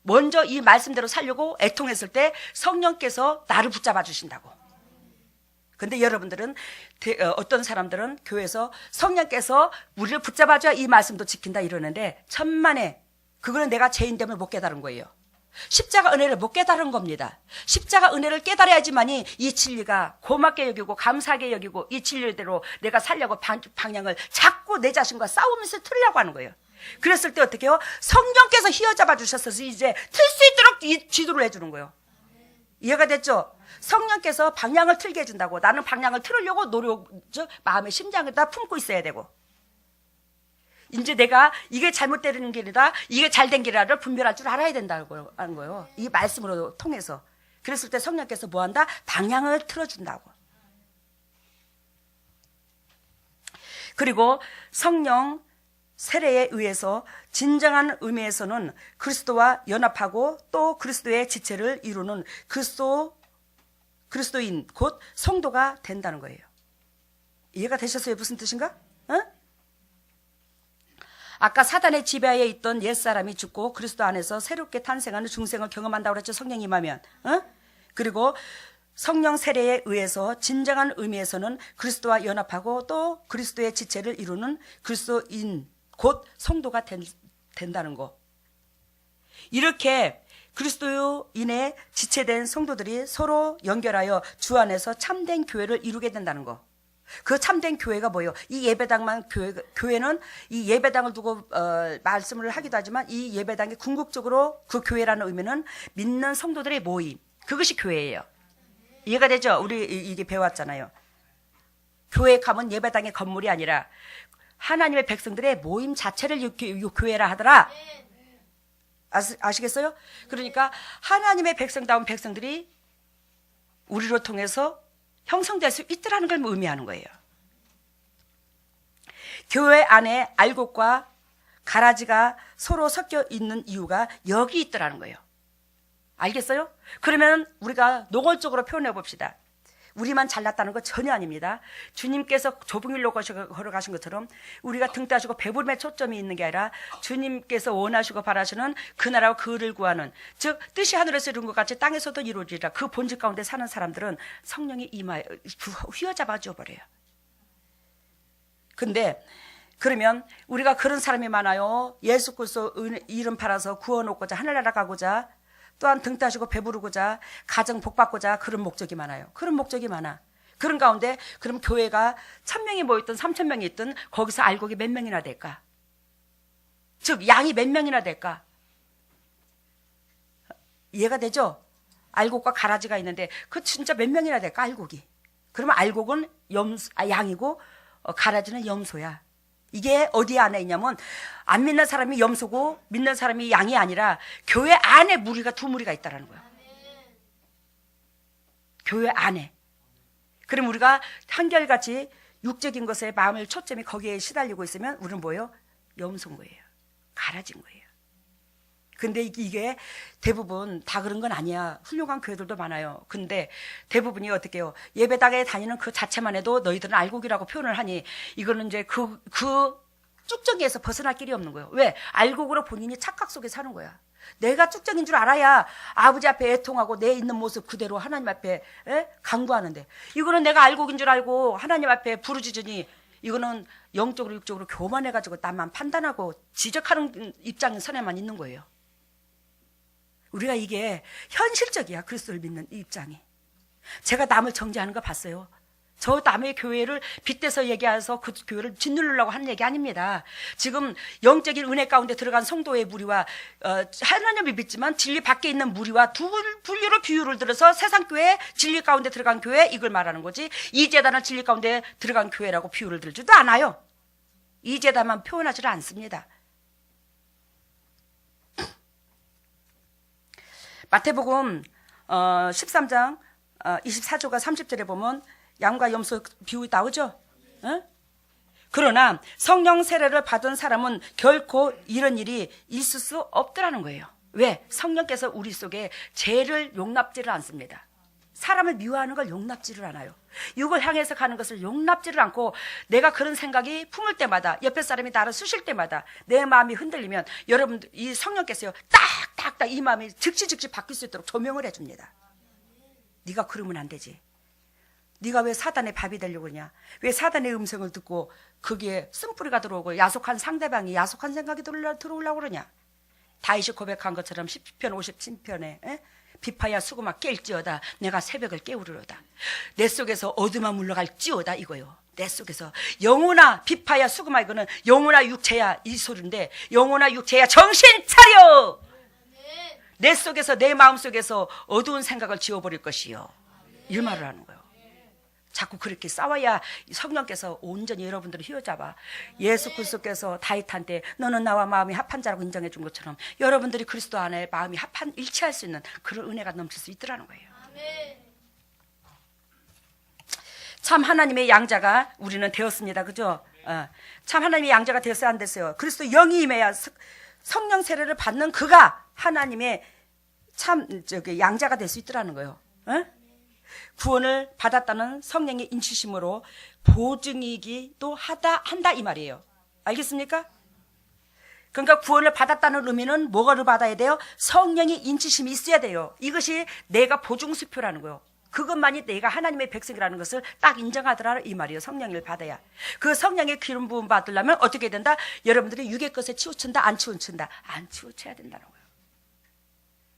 먼저 이 말씀대로 살려고 애통했을 때 성령께서 나를 붙잡아 주신다고. 근데 여러분들은 어떤 사람들은 교회에서 성령께서 우리를 붙잡아줘야 이 말씀도 지킨다 이러는데 천만에 그거는 내가 죄인 됨을 못 깨달은 거예요. 십자가 은혜를 못 깨달은 겁니다. 십자가 은혜를 깨달아야지만이 이 진리가 고맙게 여기고 감사하게 여기고 이 진리대로 내가 살려고 방향을 자꾸 내 자신과 싸우면서 틀려고 하는 거예요. 그랬을 때 어떻게 해요? 성령께서 휘어잡아 주셨어서 이제 틀 수 있도록 지도를 해주는 거예요. 이해가 됐죠? 성령께서 방향을 틀게 해준다고. 나는 방향을 틀으려고 마음의 심장을 다 품고 있어야 되고 이제 내가 이게 잘못되는 길이다 이게 잘된 길이라를 분별할 줄 알아야 된다고 하는 거예요. 이 말씀으로 통해서. 그랬을 때 성령께서 뭐한다? 방향을 틀어준다고. 그리고 성령 세례에 의해서 진정한 의미에서는 그리스도와 연합하고 또 그리스도의 지체를 이루는 그리스도인 곧 성도가 된다는 거예요. 이해가 되셨어요? 무슨 뜻인가? 아까 사단의 지배하에 있던 옛사람이 죽고 그리스도 안에서 새롭게 탄생하는 중생을 경험한다고 그랬죠. 성령이 임하면. 그리고 성령 세례에 의해서 진정한 의미에서는 그리스도와 연합하고 또 그리스도의 지체를 이루는 그리스도인 곧 성도가 된다는 거. 이렇게 그리스도인의 지체된 성도들이 서로 연결하여 주 안에서 참된 교회를 이루게 된다는 거. 그 참된 교회가 뭐예요? 이 예배당만 교회는 이 예배당을 두고 말씀을 하기도 하지만 이 예배당이 궁극적으로 그 교회라는 의미는 믿는 성도들의 모임. 그것이 교회예요. 이해가 되죠? 우리 이게 배웠잖아요. 교회 가면 예배당의 건물이 아니라 하나님의 백성들의 모임 자체를 교회라 하더라. 아시겠어요? 그러니까 하나님의 백성다운 백성들이 우리로 통해서 형성될 수 있더라는 걸 의미하는 거예요. 교회 안에 알곡과 가라지가 서로 섞여 있는 이유가 여기 있더라는 거예요. 알겠어요? 그러면 우리가 노골적으로 표현해 봅시다. 우리만 잘났다는 거 전혀 아닙니다. 주님께서 좁은 길로 걸어가신 것처럼 우리가 등 따시고 배부름에 초점이 있는 게 아니라 주님께서 원하시고 바라시는 그 나라와 그 의를 구하는, 즉 뜻이 하늘에서 이룬 것 같이 땅에서도 이루어지리라. 그 본질 가운데 사는 사람들은 성령이 임하여 휘어잡아 줘버려요. 근데 그러면 우리가 그런 사람이 많아요. 예수 그리스도 이름 팔아서 구원받고자 하늘나라 가고자 또한 등 따시고 배부르고자 가정 복받고자 그런 목적이 많아요. 그런 목적이 많아. 그런 가운데 그럼 교회가 1000명이 모였든 3000명이 있든 거기서 알곡이 몇 명이나 될까? 즉 양이 몇 명이나 될까? 이해가 되죠? 알곡과 가라지가 있는데 그 진짜 몇 명이나 될까? 알곡이. 그러면 알곡은 양이고 가라지는 염소야. 이게 어디 안에 있냐면 안 믿는 사람이 염소고 믿는 사람이 양이 아니라 교회 안에 무리가 두 무리가 있다는 거야. 교회 안에. 그럼 우리가 한결같이 육적인 것에 마음을 초점이 거기에 시달리고 있으면 우리는 뭐예요? 염소인 거예요. 갈아진 거예요. 근데 이게 대부분 다 그런 건 아니야. 훌륭한 교회들도 많아요. 근데 대부분이 어떻게 해요? 예배당에 다니는 그 자체만 해도 너희들은 알곡이라고 표현을 하니 이거는 이제 그 쭉정이에서 벗어날 길이 없는 거예요. 왜? 알곡으로 본인이 착각 속에 사는 거야. 내가 쭉정인 줄 알아야 아버지 앞에 애통하고 내 있는 모습 그대로 하나님 앞에 강구하는데, 이거는 내가 알곡인 줄 알고 하나님 앞에 부르짖으니 이거는 영적으로 육적으로 교만해가지고 나만 판단하고 지적하는 입장 선에만 있는 거예요. 우리가 이게 현실적이야. 그리스도를 믿는 이 입장이. 제가 남을 정죄하는 거 봤어요. 저 남의 교회를 빗대서 얘기해서 그 교회를 짓누르려고 하는 얘기 아닙니다. 지금 영적인 은혜 가운데 들어간 성도의 무리와 하나님을 믿지만 진리 밖에 있는 무리와 두 분류로 비유를 들어서 세상 교회, 진리 가운데 들어간 교회, 이걸 말하는 거지, 이 재단을 진리 가운데 들어간 교회라고 비유를 들지도 않아요. 이 재단만 표현하지를 않습니다. 마태복음 13장 24절과 30절에 보면 양과 염소 비유 나오죠? 그러나 성령 세례를 받은 사람은 결코 이런 일이 있을 수 없더라는 거예요. 왜? 성령께서 우리 속에 죄를 용납지를 않습니다. 사람을 미워하는 걸 용납지를 않아요. 육을 향해서 가는 것을 용납지를 않고, 내가 그런 생각이 품을 때마다, 옆에 사람이 나를 쑤실 때마다 내 마음이 흔들리면 여러분들 이 성령께서요 딱딱딱 이 마음이 즉시 바뀔 수 있도록 조명을 해줍니다. 네가 그러면 안 되지. 네가 왜 사단의 밥이 되려고 그러냐? 왜 사단의 음성을 듣고 거기에 쓴뿌리가 들어오고 야속한 상대방이 야속한 생각이 들어오려고 그러냐? 다윗이 고백한 것처럼 10편 57편에 비파야 수고마 깰지어다 내가 새벽을 깨우르로다. 내 속에서 어둠아 물러갈지어다 이거요. 내 속에서 영혼아 비파야 수고마, 이거는 영혼아 육체야 이 소리인데, 영혼아 육체야 정신 차려. 내 속에서, 내 마음 속에서 어두운 생각을 지워버릴 것이요, 이 말을 하는 거예요. 자꾸 그렇게 싸워야 성령께서 온전히 여러분들을 휘어잡아. 예수 그리스도께서 다윗한테 너는 나와 마음이 합한 자라고 인정해 준 것처럼 여러분들이 그리스도 안에 마음이 일치할 수 있는 그런 은혜가 넘칠 수 있더라는 거예요. 참 하나님의 양자가 우리는 되었습니다. 그죠? 참 하나님의 양자가 되었어요, 안 됐어요? 그리스도 영이 임해야 성령 세례를 받는 그가 하나님의 참 양자가 될 수 있더라는 거예요. 구원을 받았다는 성령의 인치심으로 보증이기도 한다 이 말이에요. 알겠습니까? 그러니까 구원을 받았다는 의미는 뭐를 받아야 돼요? 성령의 인치심이 있어야 돼요. 이것이 내가 보증수표라는 거예요. 그것만이 내가 하나님의 백성이라는 것을 딱 인정하더라 이 말이에요. 성령을 받아야. 그 성령의 기름 부음 받으려면 어떻게 된다? 여러분들이 육의 것에 치우친다, 안 치우친다? 안 치우쳐야 된다는 거예요.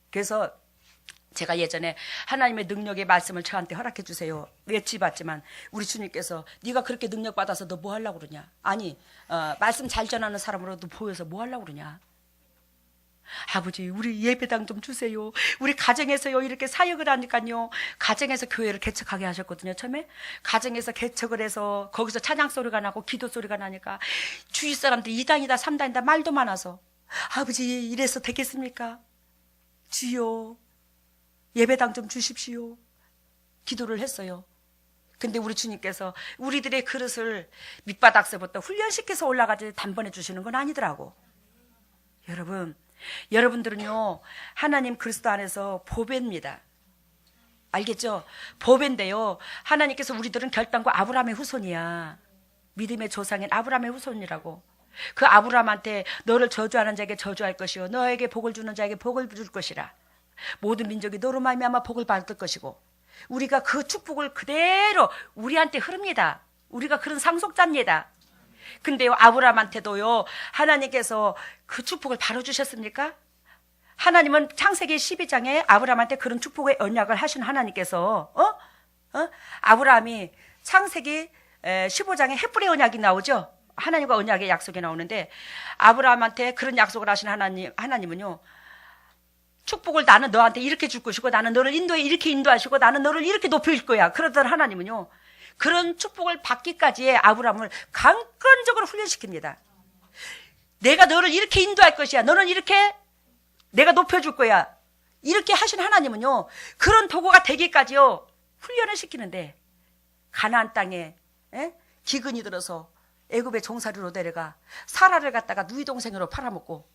그래서 제가 예전에 하나님의 능력의 말씀을 저한테 허락해 주세요 외치봤지만, 우리 주님께서 네가 그렇게 능력 받아서 너 뭐 하려고 그러냐? 아니 말씀 잘 전하는 사람으로 너 보여서 뭐 하려고 그러냐? 아버지 우리 예배당 좀 주세요. 우리 가정에서요 이렇게 사역을 하니까요, 가정에서 교회를 개척하게 하셨거든요. 처음에 가정에서 개척을 해서 거기서 찬양 소리가 나고 기도 소리가 나니까 주위 사람들이 2단이다 3단이다 말도 많아서, 아버지 이래서 되겠습니까? 주여 예배당 좀 주십시오. 기도를 했어요. 근데 우리 주님께서 우리들의 그릇을 밑바닥서부터 훈련시켜서 올라가지 단번에 주시는 건 아니더라고. 여러분들은요 하나님 그리스도 안에서 보배입니다. 알겠죠? 보배인데요, 하나님께서 우리들은 결단과 아브라함의 후손이야. 믿음의 조상인 아브라함의 후손이라고. 그 아브라함한테 너를 저주하는 자에게 저주할 것이요 너에게 복을 주는 자에게 복을 줄 것이라. 모든 민족이 너로 말미암아 복을 받을 것이고, 우리가 그 축복을 그대로 우리한테 흐릅니다. 우리가 그런 상속자입니다. 근데요 아브라함한테도요 하나님께서 그 축복을 바로 주셨습니까? 하나님은 창세기 12장에 아브라함한테 그런 축복의 언약을 하신 하나님께서 아브라함이 창세기 15장에 헷불의 언약이 나오죠. 하나님과 언약의 약속이 나오는데, 아브라함한테 그런 약속을 하신 하나님은요 축복을 나는 너한테 이렇게 줄 것이고, 나는 너를 인도에 이렇게 인도하시고, 나는 너를 이렇게 높일 거야. 그러던 하나님은요 그런 축복을 받기까지의 아브라함을 강건적으로 훈련시킵니다. 내가 너를 이렇게 인도할 것이야. 너는 이렇게 내가 높여줄 거야. 이렇게 하신 하나님은요 그런 도구가 되기까지요 훈련을 시키는데, 가나안 땅에 기근이 들어서 애굽의 종살이로 내려가 사라를 갖다가 누이 동생으로 팔아먹고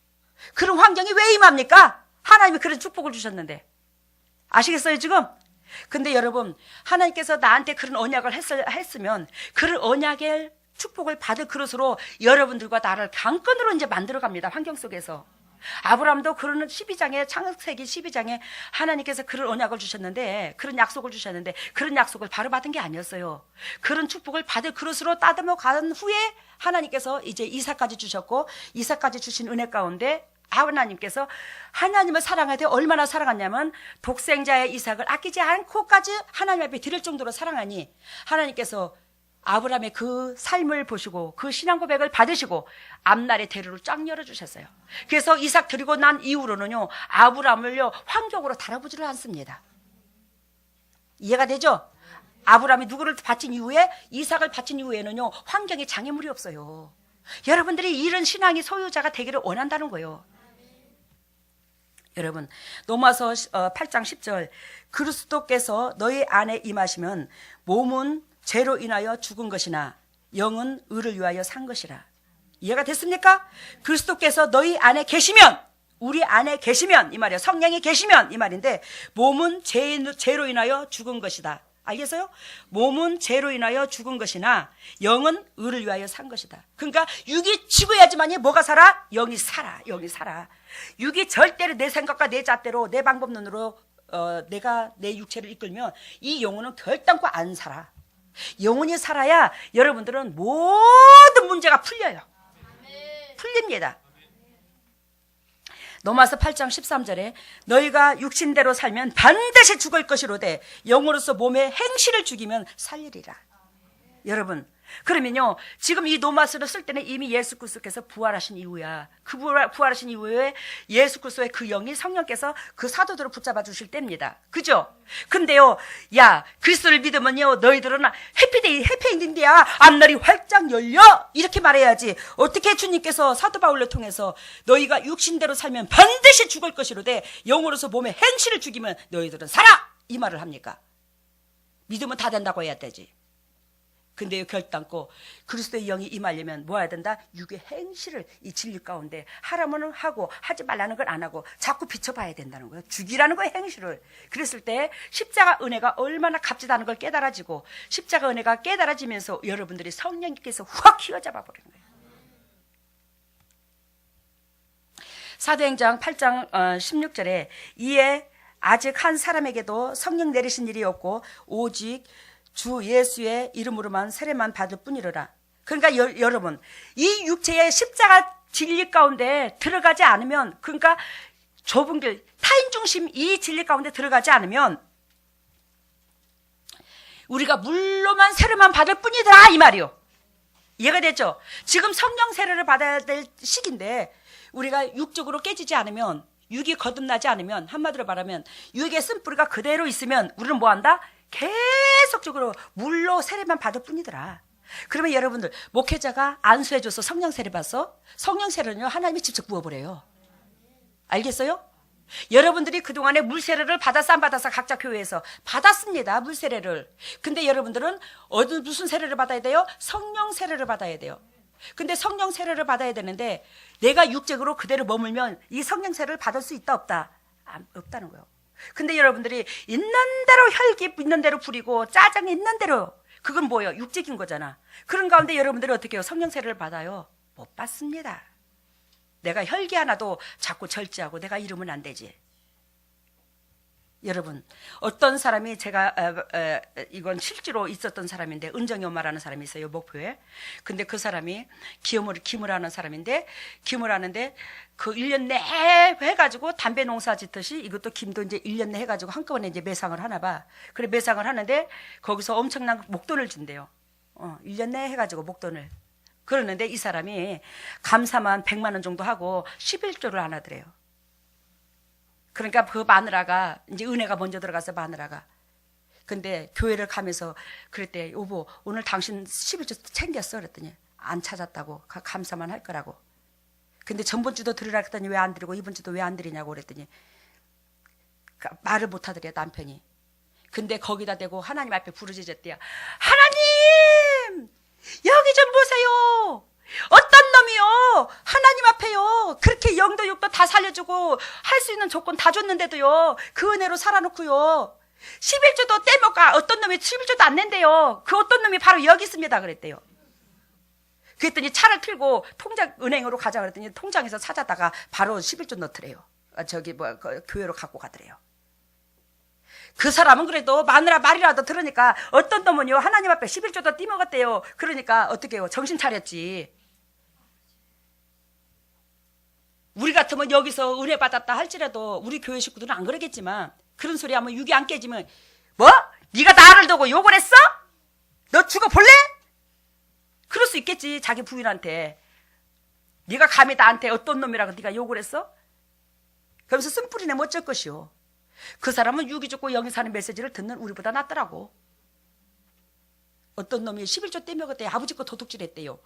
그런 환경이 왜 임합니까? 하나님이 그런 축복을 주셨는데. 아시겠어요 지금? 근데 여러분, 하나님께서 나한테 그런 언약을 했으면 그런 언약의 축복을 받을 그릇으로 여러분들과 나를 강건으로 이제 만들어 갑니다. 환경 속에서. 아브라함도 그런 12장에, 창세기 12장에 하나님께서 그런 언약을 주셨는데, 그런 약속을 주셨는데, 그런 약속을 바로 받은 게 아니었어요. 그런 축복을 받을 그릇으로 따듬어 간 후에 하나님께서 이제 이삭까지 주셨고, 이삭까지 주신 은혜 가운데 하나님께서 하나님을 사랑할 때 얼마나 사랑하냐면 독생자의 이삭을 아끼지 않고까지 하나님 앞에 드릴 정도로 사랑하니 하나님께서 아브라함의 그 삶을 보시고 그 신앙 고백을 받으시고 앞날의 대로를 쫙 열어주셨어요. 그래서 이삭 드리고 난 이후로는요, 아브라함을요 환경으로 다뤄보지를 않습니다. 이해가 되죠? 아브라함이 누구를 바친 이후에, 이삭을 바친 이후에는요 환경에 장애물이 없어요. 여러분들이 이런 신앙의 소유자가 되기를 원한다는 거예요. 여러분, 로마서 8장 10절, 그리스도께서 너희 안에 임하시면 몸은 죄로 인하여 죽은 것이나 영은 의를 위하여 산 것이라. 이해가 됐습니까? 그리스도께서 너희 안에 계시면, 우리 안에 계시면 이 말이에요. 성령이 계시면 이 말인데, 몸은 죄로 인하여 죽은 것이다. 알겠어요? 몸은 죄로 인하여 죽은 것이나 영은 의를 위하여 산 것이다. 그러니까 육이 죽어야지만이 뭐가 살아? 영이 살아. 영이 살아. 육이 절대로 내 생각과 내 잣대로 내 방법론으로 내가 내 육체를 이끌면 이 영혼은 결단코 안 살아. 영혼이 살아야 여러분들은 모든 문제가 풀려요. 풀립니다. 로마서 8장 13절에 너희가 육신대로 살면 반드시 죽을 것이로되 영으로서 몸의 행실을 죽이면 살리리라. 여러분, 그러면요 지금 이 로마서를 쓸 때는 이미 예수 그리스도께서 부활하신 이후야. 그 부활하신 이후에 예수 그리스도의 그 영이 성령께서 그 사도들을 붙잡아 주실 때입니다. 그죠? 근데요, 야 그리스도를 믿으면요 너희들은 해피엔딩이야. 앞날이 활짝 열려. 이렇게 말해야지. 어떻게 주님께서 사도 바울을 통해서 너희가 육신대로 살면 반드시 죽을 것이로되 영으로서 몸의 행실을 죽이면 너희들은 살아. 이 말을 합니까? 믿으면 다 된다고 해야 되지. 근데요 결단코 그리스도의 영이 임하려면 뭐 해야 된다? 육의 행실을 이 진리 가운데 하라면은 하고 하지 말라는 걸 안 하고 자꾸 비춰봐야 된다는 거예요. 죽이라는 거예요, 행실을. 그랬을 때 십자가 은혜가 얼마나 값지다는 걸 깨달아지고 십자가 은혜가 깨달아지면서 여러분들이 성령님께서 확 휘어잡아 버리는 거예요. 사도행전 8장 16절에 이에 아직 한 사람에게도 성령 내리신 일이 없고 오직 주 예수의 이름으로만 세례만 받을 뿐이로라. 그러니까 여러분, 이 육체의 십자가 진리 가운데 들어가지 않으면, 그러니까 좁은 길, 타인 중심 이 진리 가운데 들어가지 않으면 우리가 물로만 세례만 받을 뿐이더라 이 말이요. 이해가 됐죠? 지금 성령 세례를 받아야 될 시기인데 우리가 육적으로 깨지지 않으면, 육이 거듭나지 않으면, 한마디로 말하면 육의 쓴뿌리가 그대로 있으면 우리는 뭐한다? 계속적으로 물로 세례만 받을 뿐이더라. 그러면 여러분들, 목회자가 안수해줘서 성령 세례 받어? 성령 세례는요 하나님이 직접 부어버려요. 알겠어요? 여러분들이 그동안에 물 세례를 받아서 안 받아서 각자 교회에서 받았습니다. 물 세례를. 근데 여러분들은 무슨 세례를 받아야 돼요? 성령 세례를 받아야 돼요. 근데 성령 세례를 받아야 되는데 내가 육적으로 그대로 머물면 이 성령 세례를 받을 수 있다 없다? 없다는 거예요. 근데 여러분들이 있는 대로 혈기 있는 대로 부리고 짜증이 있는 대로, 그건 뭐예요? 육적인 거잖아. 그런 가운데 여러분들이 어떻게 해요? 성령 세례를 받아요? 못 받습니다. 내가 혈기 하나도 자꾸 절제하고 내가 이러면 안 되지. 여러분, 어떤 사람이, 제가 이건 실제로 있었던 사람인데, 은정이 엄마라는 사람이 있어요, 목표에. 근데 그 사람이 기물 하는 사람인데, 기물 하는데 그 1년 내에 해가지고 담배 농사 짓듯이 이것도 김도 이제 1년 내 해가지고 한꺼번에 이제 매상을 하나 봐. 그래 매상을 하는데 거기서 엄청난 목돈을 준대요. 1년 내 해가지고 목돈을. 그러는데 이 사람이 감사만 100만 원 정도 하고 11조를 안 하더래요. 그러니까 그 마누라가 이제 은혜가 먼저 들어가서 마누라가. 근데 교회를 가면서 그랬대. 여보, 오늘 당신 11조 챙겼어? 그랬더니 안 찾았다고. 감사만 할 거라고. 근데 전번 주도 드리라 했더니 왜 안 드리고 이번 주도 왜 안 드리냐고 그랬더니 말을 못 하더래, 남편이. 근데 거기다 대고 하나님 앞에 부르짖었대요. 하나님, 여기 좀 보세요. 어떤 놈이요, 하나님 앞에요, 그렇게 영도 육도 다 살려주고 할 수 있는 조건 다 줬는데도요, 그 은혜로 살아놓고요, 11조도 떼먹가 어떤 놈이 11조도 안 낸대요. 그 어떤 놈이 바로 여기 있습니다 그랬대요. 그랬더니 차를 틀고 은행으로 가자 그랬더니 통장에서 찾았다가 바로 11조 넣더래요. 교회로 갖고 가더래요. 그 사람은 그래도 마누라 말이라도 들으니까 어떤 놈은요, 하나님 앞에 11조도 띠먹었대요. 그러니까 어떻게 해요? 정신 차렸지. 우리 같으면 여기서 은혜 받았다 할지라도 우리 교회 식구들은 안 그러겠지만, 그런 소리 하면 육이 안 깨지면, 뭐? 네가 나를 두고 욕을 했어? 너 죽어볼래? 그럴 수 있겠지. 자기 부인한테 네가 감히 나한테 어떤 놈이라고 네가 욕을 했어? 그러면서 쓴뿌리 내면 어쩔 것이오. 그 사람은 육이 죽고 영이 사는 메시지를 듣는 우리보다 낫더라고. 어떤 놈이 11조 떼먹었대. 아버지 거 도둑질했대요.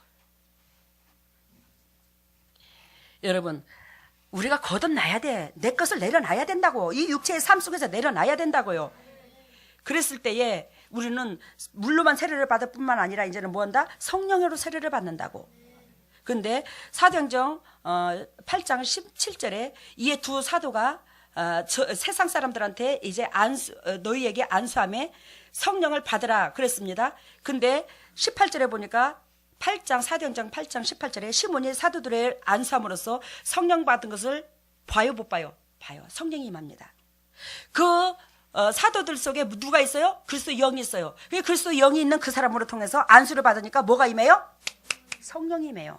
여러분, 우리가 거듭나야 돼. 내 것을 내려놔야 된다고. 이 육체의 삶 속에서 내려놔야 된다고요. 그랬을 때에 우리는 물로만 세례를 받을 뿐만 아니라 이제는 뭐한다? 성령으로 세례를 받는다고. 근데 사도행전 8장 17절에 이에 두 사도가 세상 사람들한테 이제 너희에게 안수함에 성령을 받으라 그랬습니다. 근데 18절에 보니까 사도행전 8장 18절에 시몬이 사도들의 안수함으로써 성령 받은 것을 봐요, 못 봐요? 봐요. 성령이 임합니다. 그 사도들 속에 누가 있어요? 그리스도 영이 있어요. 그리스도 영이 있는 그 사람으로 통해서 안수를 받으니까 뭐가 임해요? 성령이 임해요.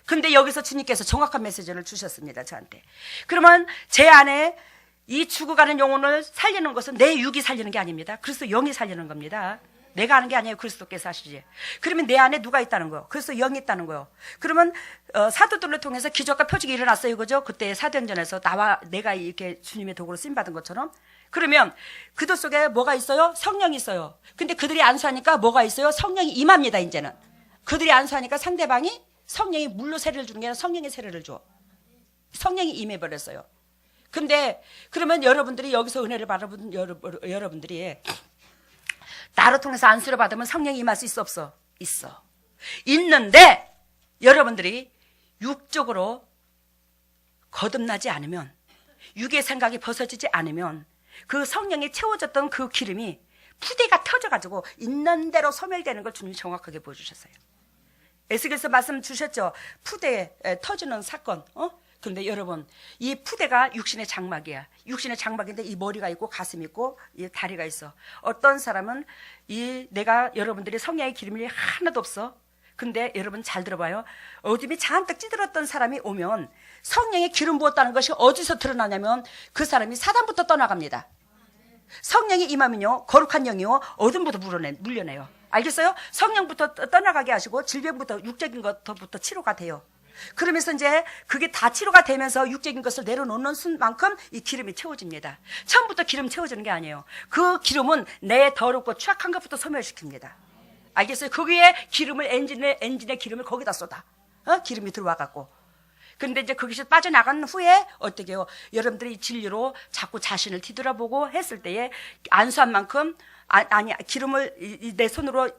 근데 여기서 주님께서 정확한 메시지를 주셨습니다, 저한테. 그러면 제 안에 이 죽어가는 영혼을 살리는 것은 내 육이 살리는 게 아닙니다. 그리스도 영이 살리는 겁니다. 내가 하는 게 아니에요. 그리스도께서 하시지. 그러면 내 안에 누가 있다는 거예요? 그리스도 영이 있다는 거예요. 그러면 사도들을 통해서 기적과 표적이 일어났어요, 그죠? 그때 사도행전에서 내가 이렇게 주님의 도구로 쓰임 받은 것처럼. 그러면 그들 속에 뭐가 있어요? 성령이 있어요. 근데 그들이 안수하니까 뭐가 있어요? 성령이 임합니다. 이제는 그들이 안수하니까 상대방이 성령이 물로 세례를 주는 게 아니라 성령의 세례를 줘. 성령이 임해버렸어요. 근데 그러면 여러분들이 여기서 은혜를 받은 여러분들이 나로 통해서 안수를 받으면 성령이 임할 수 있어, 없어? 있어. 있는데 여러분들이 육적으로 거듭나지 않으면, 육의 생각이 벗어지지 않으면 그 성령이 채워졌던 그 기름이 푸대가 터져가지고 있는 대로 소멸되는 걸 주님이 정확하게 보여주셨어요. 에스겔서 말씀 주셨죠? 푸대에 터지는 사건. 그런데 여러분, 이 푸대가 육신의 장막이야. 육신의 장막인데 이 머리가 있고 가슴이 있고 이 다리가 있어. 어떤 사람은 여러분들이 성령의 기름이 하나도 없어. 근데 여러분 잘 들어봐요. 어둠이 잔뜩 찌들었던 사람이 오면 성령의 기름 부었다는 것이 어디서 드러나냐면 그 사람이 사단부터 떠나갑니다. 성령이 임하면요, 거룩한 영이요, 어둠부터 물려내요. 알겠어요? 성령부터 떠나가게 하시고 질병부터, 육적인 것부터 치료가 돼요. 그러면서 이제 그게 다 치료가 되면서 육적인 것을 내려놓는 순만큼 이 기름이 채워집니다. 처음부터 기름 채워지는 게 아니에요. 그 기름은 내 더럽고 추악한 것부터 소멸시킵니다. 알겠어요? 거기에 기름을, 엔진의 기름을 거기다 쏟아. 기름이 들어와갖고. 근데 이제 거기서 빠져나간 후에 어떻게 해요? 여러분들이 진리로 자꾸 자신을 뒤돌아보고 했을 때에 안수한 만큼 기름을 내 손으로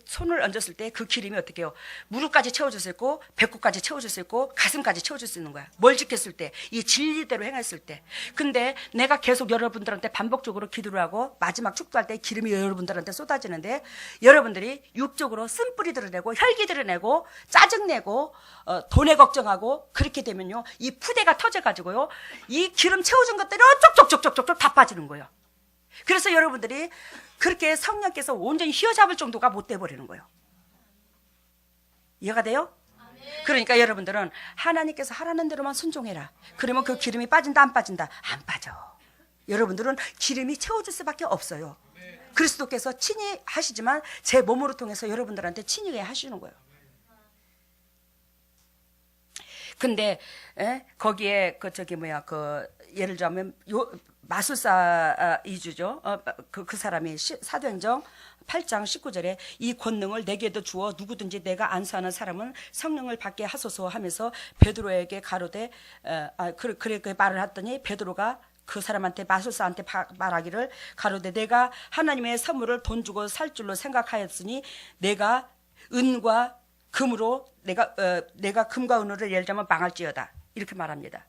손을 얹었을 때 그 기름이 어떻게 해요? 무릎까지 채워줄 수 있고 배꼽까지 채워줄 수 있고 가슴까지 채워줄 수 있는 거야. 뭘 지켰을 때, 이 진리대로 행했을 때. 근데 내가 계속 여러분들한테 반복적으로 기도를 하고 마지막 축도할 때 기름이 여러분들한테 쏟아지는데 여러분들이 육적으로 쓴뿌리들을 내고 혈기들을 내고 짜증내고 돈에 걱정하고 그렇게 되면요, 이 푸대가 터져가지고요, 이 기름 채워준 것들이 쪽쪽쪽쪽쪽쪽 다 빠지는 거예요. 그래서 여러분들이 그렇게 성령께서 온전히 휘어잡을 정도가 못 돼버리는 거예요. 이해가 돼요? 그러니까 여러분들은 하나님께서 하라는 대로만 순종해라. 그러면 그 기름이 빠진다, 안 빠진다? 안 빠져. 여러분들은 기름이 채워줄 수밖에 없어요. 그리스도께서 친히 하시지만 제 몸으로 통해서 여러분들한테 친히 하시는 거예요. 근데 거기에 예를 들자면 마술사 이주죠. 그 사람이 사도행전 8장 19절에 이 권능을 내게도 주어 누구든지 내가 안수하는 사람은 성령을 받게 하소서 하면서 베드로에게 가로되 그렇게 말을 했더니 베드로가 그 사람한테 마술사한테 말하기를 가로되 내가 하나님의 선물을 돈 주고 살 줄로 생각하였으니 내가 은과 금으로 내가 금과 은으로 예를 들면 망할지어다 이렇게 말합니다.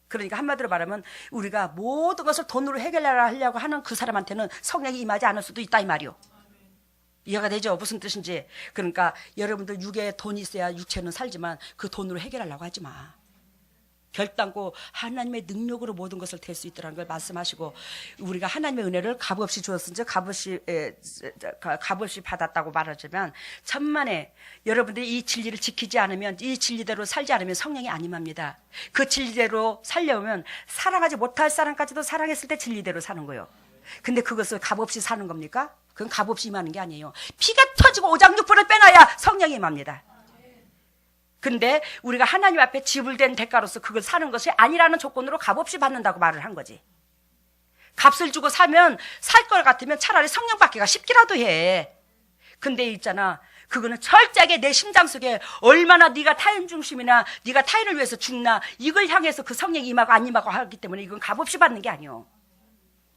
그러니까 한마디로 말하면 우리가 모든 것을 돈으로 해결하려고 하는 그 사람한테는 성령이 임하지 않을 수도 있다 이 말이요. 이해가 되죠? 무슨 뜻인지. 그러니까 여러분들 육에 돈이 있어야 육체는 살지만 그 돈으로 해결하려고 하지 마. 결단코 하나님의 능력으로 모든 것을 될 수 있다는 걸 말씀하시고 우리가 하나님의 은혜를 값없이 주었은지 값없이 받았다고 말하자면 천만에 여러분들이 이 진리를 지키지 않으면 이 진리대로 살지 않으면 성령이 안 임합니다. 그 진리대로 살려면 사랑하지 못할 사람까지도 사랑했을 때 진리대로 사는 거예요. 근데 그것을 값없이 사는 겁니까? 그건 값없이 임하는 게 아니에요. 피가 터지고 오장육부를 빼놔야 성령이 임합니다. 근데 우리가 하나님 앞에 지불된 대가로서 그걸 사는 것이 아니라는 조건으로 값없이 받는다고 말을 한 거지. 값을 주고 사면 살 것 같으면 차라리 성령 받기가 쉽기라도 해. 근데 있잖아. 그거는 철저하게 내 심장 속에 얼마나 네가 타인 중심이나 네가 타인을 위해서 죽나 이걸 향해서 그 성령이 임하고 안 임하고 하기 때문에 이건 값없이 받는 게 아니에요.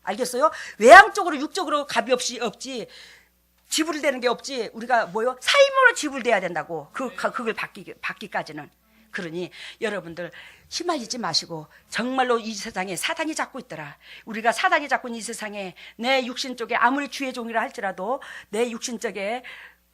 알겠어요? 외향적으로 육적으로 값이 없지 지불이 되는 게 없지. 우리가 뭐요? 삶으로 지불돼야 된다고. 그걸 받기까지는. 그러니 여러분들 휘말리지 마시고 정말로 이 세상에 사단이 잡고 있더라. 우리가 사단이 잡고 있는 이 세상에 내 육신 쪽에 아무리 주의 종이라 할지라도 내 육신 쪽에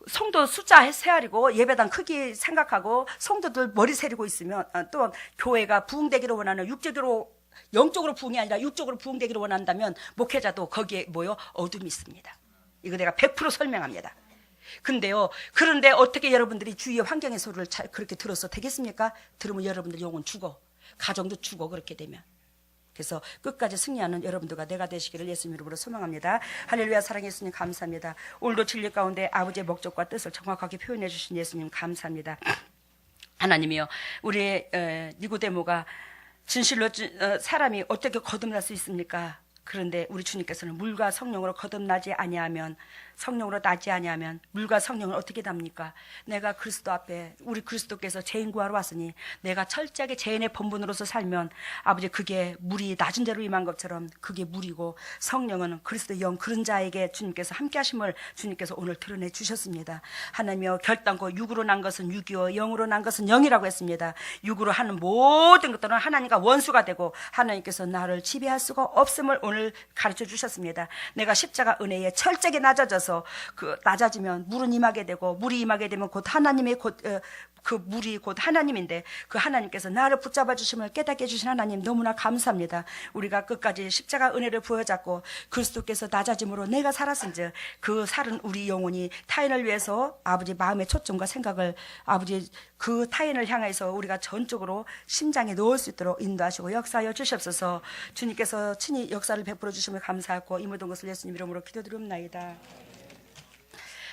성도 숫자 세아리고 예배당 크기 생각하고 성도들 머리 세리고 있으면 또 교회가 부흥되기를 원하는 육적으로 영적으로 부흥이 아니라 육적으로 부흥되기를 원한다면 목회자도 거기에 뭐요? 어둠이 있습니다. 이거 내가 100% 설명합니다. 근데요, 그런데 어떻게 여러분들이 주위의 환경의 소리를 그렇게 들어서 되겠습니까? 들으면 여러분들 영혼 죽어. 가정도 죽어, 그렇게 되면. 그래서 끝까지 승리하는 여러분들과 내가 되시기를 예수님 이름으로 소망합니다. 할렐루야. 사랑해 예수님 감사합니다. 오늘도 진리 가운데 아버지의 목적과 뜻을 정확하게 표현해 주신 예수님 감사합니다. 하나님이요, 우리 니고데모가 진실로 사람이 어떻게 거듭날 수 있습니까? 그런데 우리 주님께서는 물과 성령으로 거듭나지 아니하면 성령으로 나지 아니하면 물과 성령을 어떻게 답니까? 내가 그리스도 앞에 우리 그리스도께서 죄인 구하러 왔으니 내가 철저하게 죄인의 본분으로서 살면 아버지 그게 물이 낮은 대로 임한 것처럼 그게 물이고 성령은 그리스도의 영 그런 자에게 주님께서 함께 하심을 주님께서 오늘 드러내 주셨습니다. 하나님이여 결단코 육으로 난 것은 육이요 영으로 난 것은 영이라고 했습니다. 육으로 하는 모든 것들은 하나님과 원수가 되고 하나님께서 나를 지배할 수가 없음을 오늘 가르쳐 주셨습니다. 내가 십자가 은혜에 철저하게 낮아져서 낮아지면 물은 임하게 되고 물이 임하게 되면 곧 하나님의 그 물이 곧 하나님인데 그 하나님께서 나를 붙잡아 주심을 깨닫게 해주신 하나님 너무나 감사합니다. 우리가 끝까지 십자가 은혜를 부여잡고 그리스도께서 낮아짐으로 내가 살았은즉 그 살은 우리 영혼이 타인을 위해서 아버지 마음의 초점과 생각을 아버지 그 타인을 향해서 우리가 전적으로 심장에 넣을 수 있도록 인도하시고 역사하여 주시옵소서. 주님께서 친히 역사를 베풀어 주심을 감사하고 이 모든 것을 예수님 이름으로 기도드리옵나이다.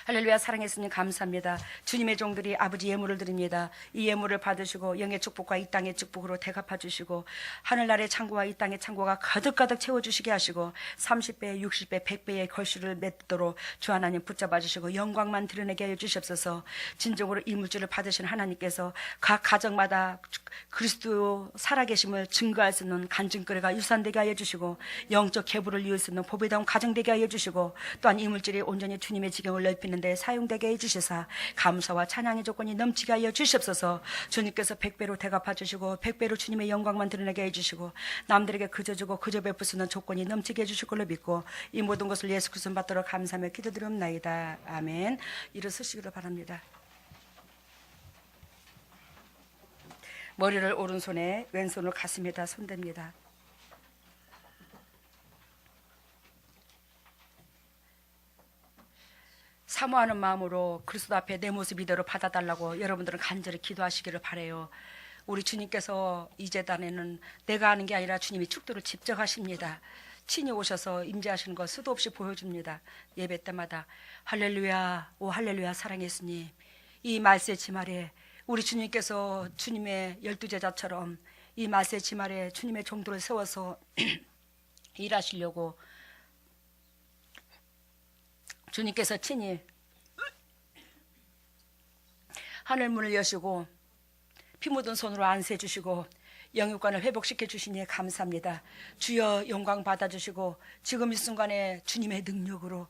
할렐루야. 사랑해 주님 감사합니다. 주님의 종들이 아버지 예물을 드립니다. 이 예물을 받으시고 영의 축복과 이 땅의 축복으로 대갚아 주시고 하늘나라의 창고와 이 땅의 창고가 가득가득 채워주시게 하시고 30배, 60배, 100배의 걸수를 맺도록 주 하나님 붙잡아 주시고 영광만 드러내게 하여 주시옵소서. 진정으로 이 물질을 받으신 하나님께서 각 가정마다 그리스도 살아계심을 증거할 수 있는 간증거리가 유산되게 하여 주시고 영적 계보를 이을 수 있는 보배다운 가정되게 하여 주시고 또한 이 물질이 온전히 주님의 지경을 넓히는 데 사용되게 해주셔서 감사와 찬양의 조건이 넘치게 하여 주시옵소서. 주님께서 100배로 대갚아 주시고 100배로 주님의 영광만 드러내게 해주시고 남들에게 그저 주고 그저 베풀 수 있는 조건이 넘치게 해주실 걸로 믿고 이 모든 것을 예수 그리스도 받도록 감사하며 기도드리옵나이다. 아멘. 일어서시기를 바랍니다. 머리를 오른손에 왼손을 가슴에다 손댑니다. 사모하는 마음으로 그리스도 앞에 내 모습 이대로 받아달라고 여러분들은 간절히 기도하시기를 바라요. 우리 주님께서 이 제단에는 내가 하는 게 아니라 주님이 축도를 직접 하십니다. 친히 오셔서 임재하시는 것 수도 없이 보여줍니다. 예배 때마다 할렐루야, 오 할렐루야. 사랑해 예수님. 이 말세 지말에 우리 주님께서 주님의 12제자처럼 이 말세 지말에 주님의 종들을 세워서 일하시려고 주님께서 친히 하늘 문을 여시고 피 묻은 손으로 안수해 주시고 영육관을 회복시켜 주시니 감사합니다. 주여 영광 받아주시고 지금 이 순간에 주님의 능력으로,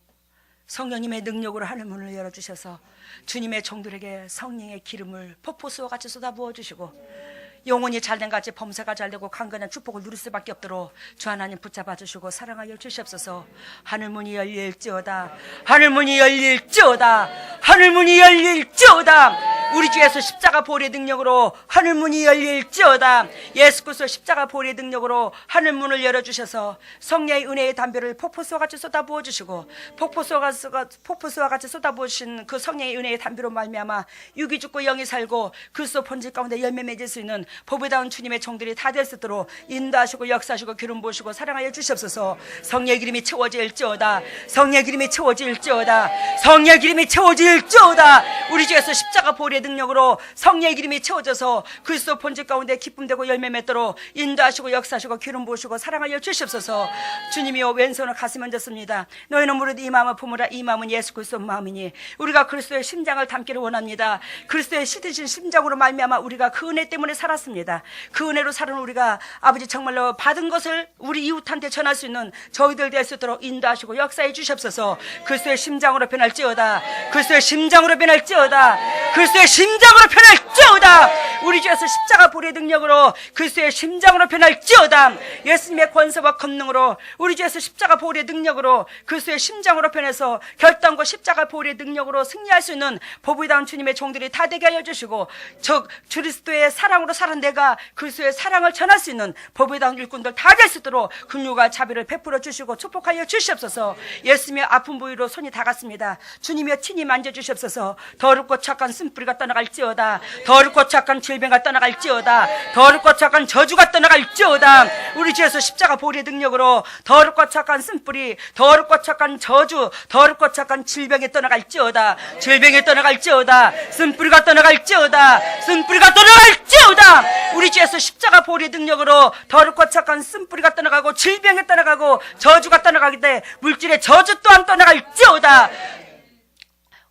성령님의 능력으로 하늘문을 열어주셔서 주님의 종들에게 성령의 기름을 폭포수와 같이 쏟아부어 주시고 영혼이 잘된 같이 범사가 잘되고 강건한 축복을 누릴 수밖에 없도록 주 하나님 붙잡아 주시고 사랑하여 주시옵소서. 하늘문이 열릴지어다, 하늘문이 열릴지어다, 하늘문이 열릴지어다. 우리 주 예수 십자가 보혈의 능력으로 하늘문이 열릴지어다. 예수 그리스도 십자가 보혈의 능력으로 하늘문을 열어주셔서 성령의 은혜의 담배를 폭포수와 같이 쏟아부어 주시고 폭포수와 같이 쏟아부어 주신 그 성령의 은혜의 담배로 말미암아 육이 죽고 영이 살고 그리스도 본질 가운데 열매 맺을 수 있는 보배다운 주님의 종들이 다 될 수 있도록 인도하시고 역사하시고 기름 부으시고 사랑하여 주시옵소서. 성령의 기름이 채워질지어다, 성령의 기름이 채워질지어다, 성령의 기름이 채워질지어다. 우리 주 예수 십자가 보혈의 능력으로 성령의 기름이 채워져서 그리스도 본질 가운데 기쁨되고 열매 맺도록 인도하시고 역사하시고 기름 부으시고 사랑하여 주시옵소서. 주님이여 왼손을 가슴에 얹었습니다. 너희는 무릇 이 마음을 품으라. 이 마음은 예수 그리스도 마음이니 우리가 그리스도의 심장을 담기를 원합니다. 그리스도의 씻으신 심장으로 말미암아 우리가 그 은혜 때문에 살았습니다. 그 은혜로 사는 우리가 아버지 정말로 받은 것을 우리 이웃한테 전할 수 있는 저희들 될 수 있도록 인도하시고 역사해 주시옵소서. 그리스도의 심장으로 변할지어다, 그리스도의 심장으로 변할지어다, 그리스도의 심장으로 변할지어다. 우리 주 예수 십자가 보혈의 능력으로 그리스도의 심장으로 변할지어다. 예수님의 권세와 권능으로 우리 주 예수 십자가 보혈의 능력으로 그리스도의 심장으로 변해서 결단과 십자가 보혈의 능력으로 승리할 수 있는 보배다운 주님의 종들이 다 되게 하여 주시고 저 그리스도의 사랑으로 사는 내가 그리스도의 사랑을 전할 수 있는 보배다운 일꾼들 다 될 수 있도록 긍휼과 자비를 베풀어 주시고 축복하여 주시옵소서. 예수님의 아픈 부위로 손이 닿았습니다. 주님의 친히 만져주시옵소서. 더럽고 착한 쓴뿌리가 떠나갈지어다, 더럽고 착한 질병가 떠나갈지어다, 더럽고 착한 저주가 떠나갈지어다. 우리 주 예수 십자가 보혈의 능력으로 더럽고 착한 쓴뿌리, 더럽고 착한 저주, 더럽고 착한 질병이 떠나갈지어다, 질병이 떠나갈지어다, 쓴뿌리가 떠나갈지어다, 쓴뿌리가 떠나갈지어다. 우리 주 예수 십자가 보혈의 능력으로 더럽고 착한 쓴뿌리가 떠나가고 질병이 떠나가고 저주가 떠나가기 때문에 물질의 저주 또한 떠나갈지어다.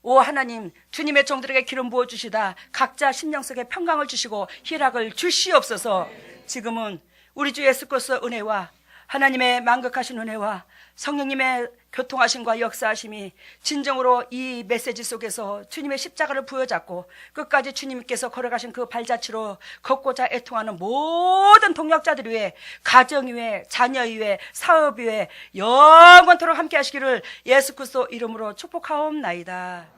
오 하나님, 주님의 종들에게 기름 부어주시다 각자 심령 속에 평강을 주시고 희락을 주시옵소서. 지금은 우리 주 예수 그리스도의 은혜와 하나님의 만극하신 은혜와 성령님의 교통하심과 역사하심이 진정으로 이 메시지 속에서 주님의 십자가를 부여잡고 끝까지 주님께서 걸어가신 그 발자취로 걷고자 애통하는 모든 동역자들 위해, 가정 위해, 자녀 위해, 사업 위해 영원토록 함께 하시기를 예수 그리스도 이름으로 축복하옵나이다.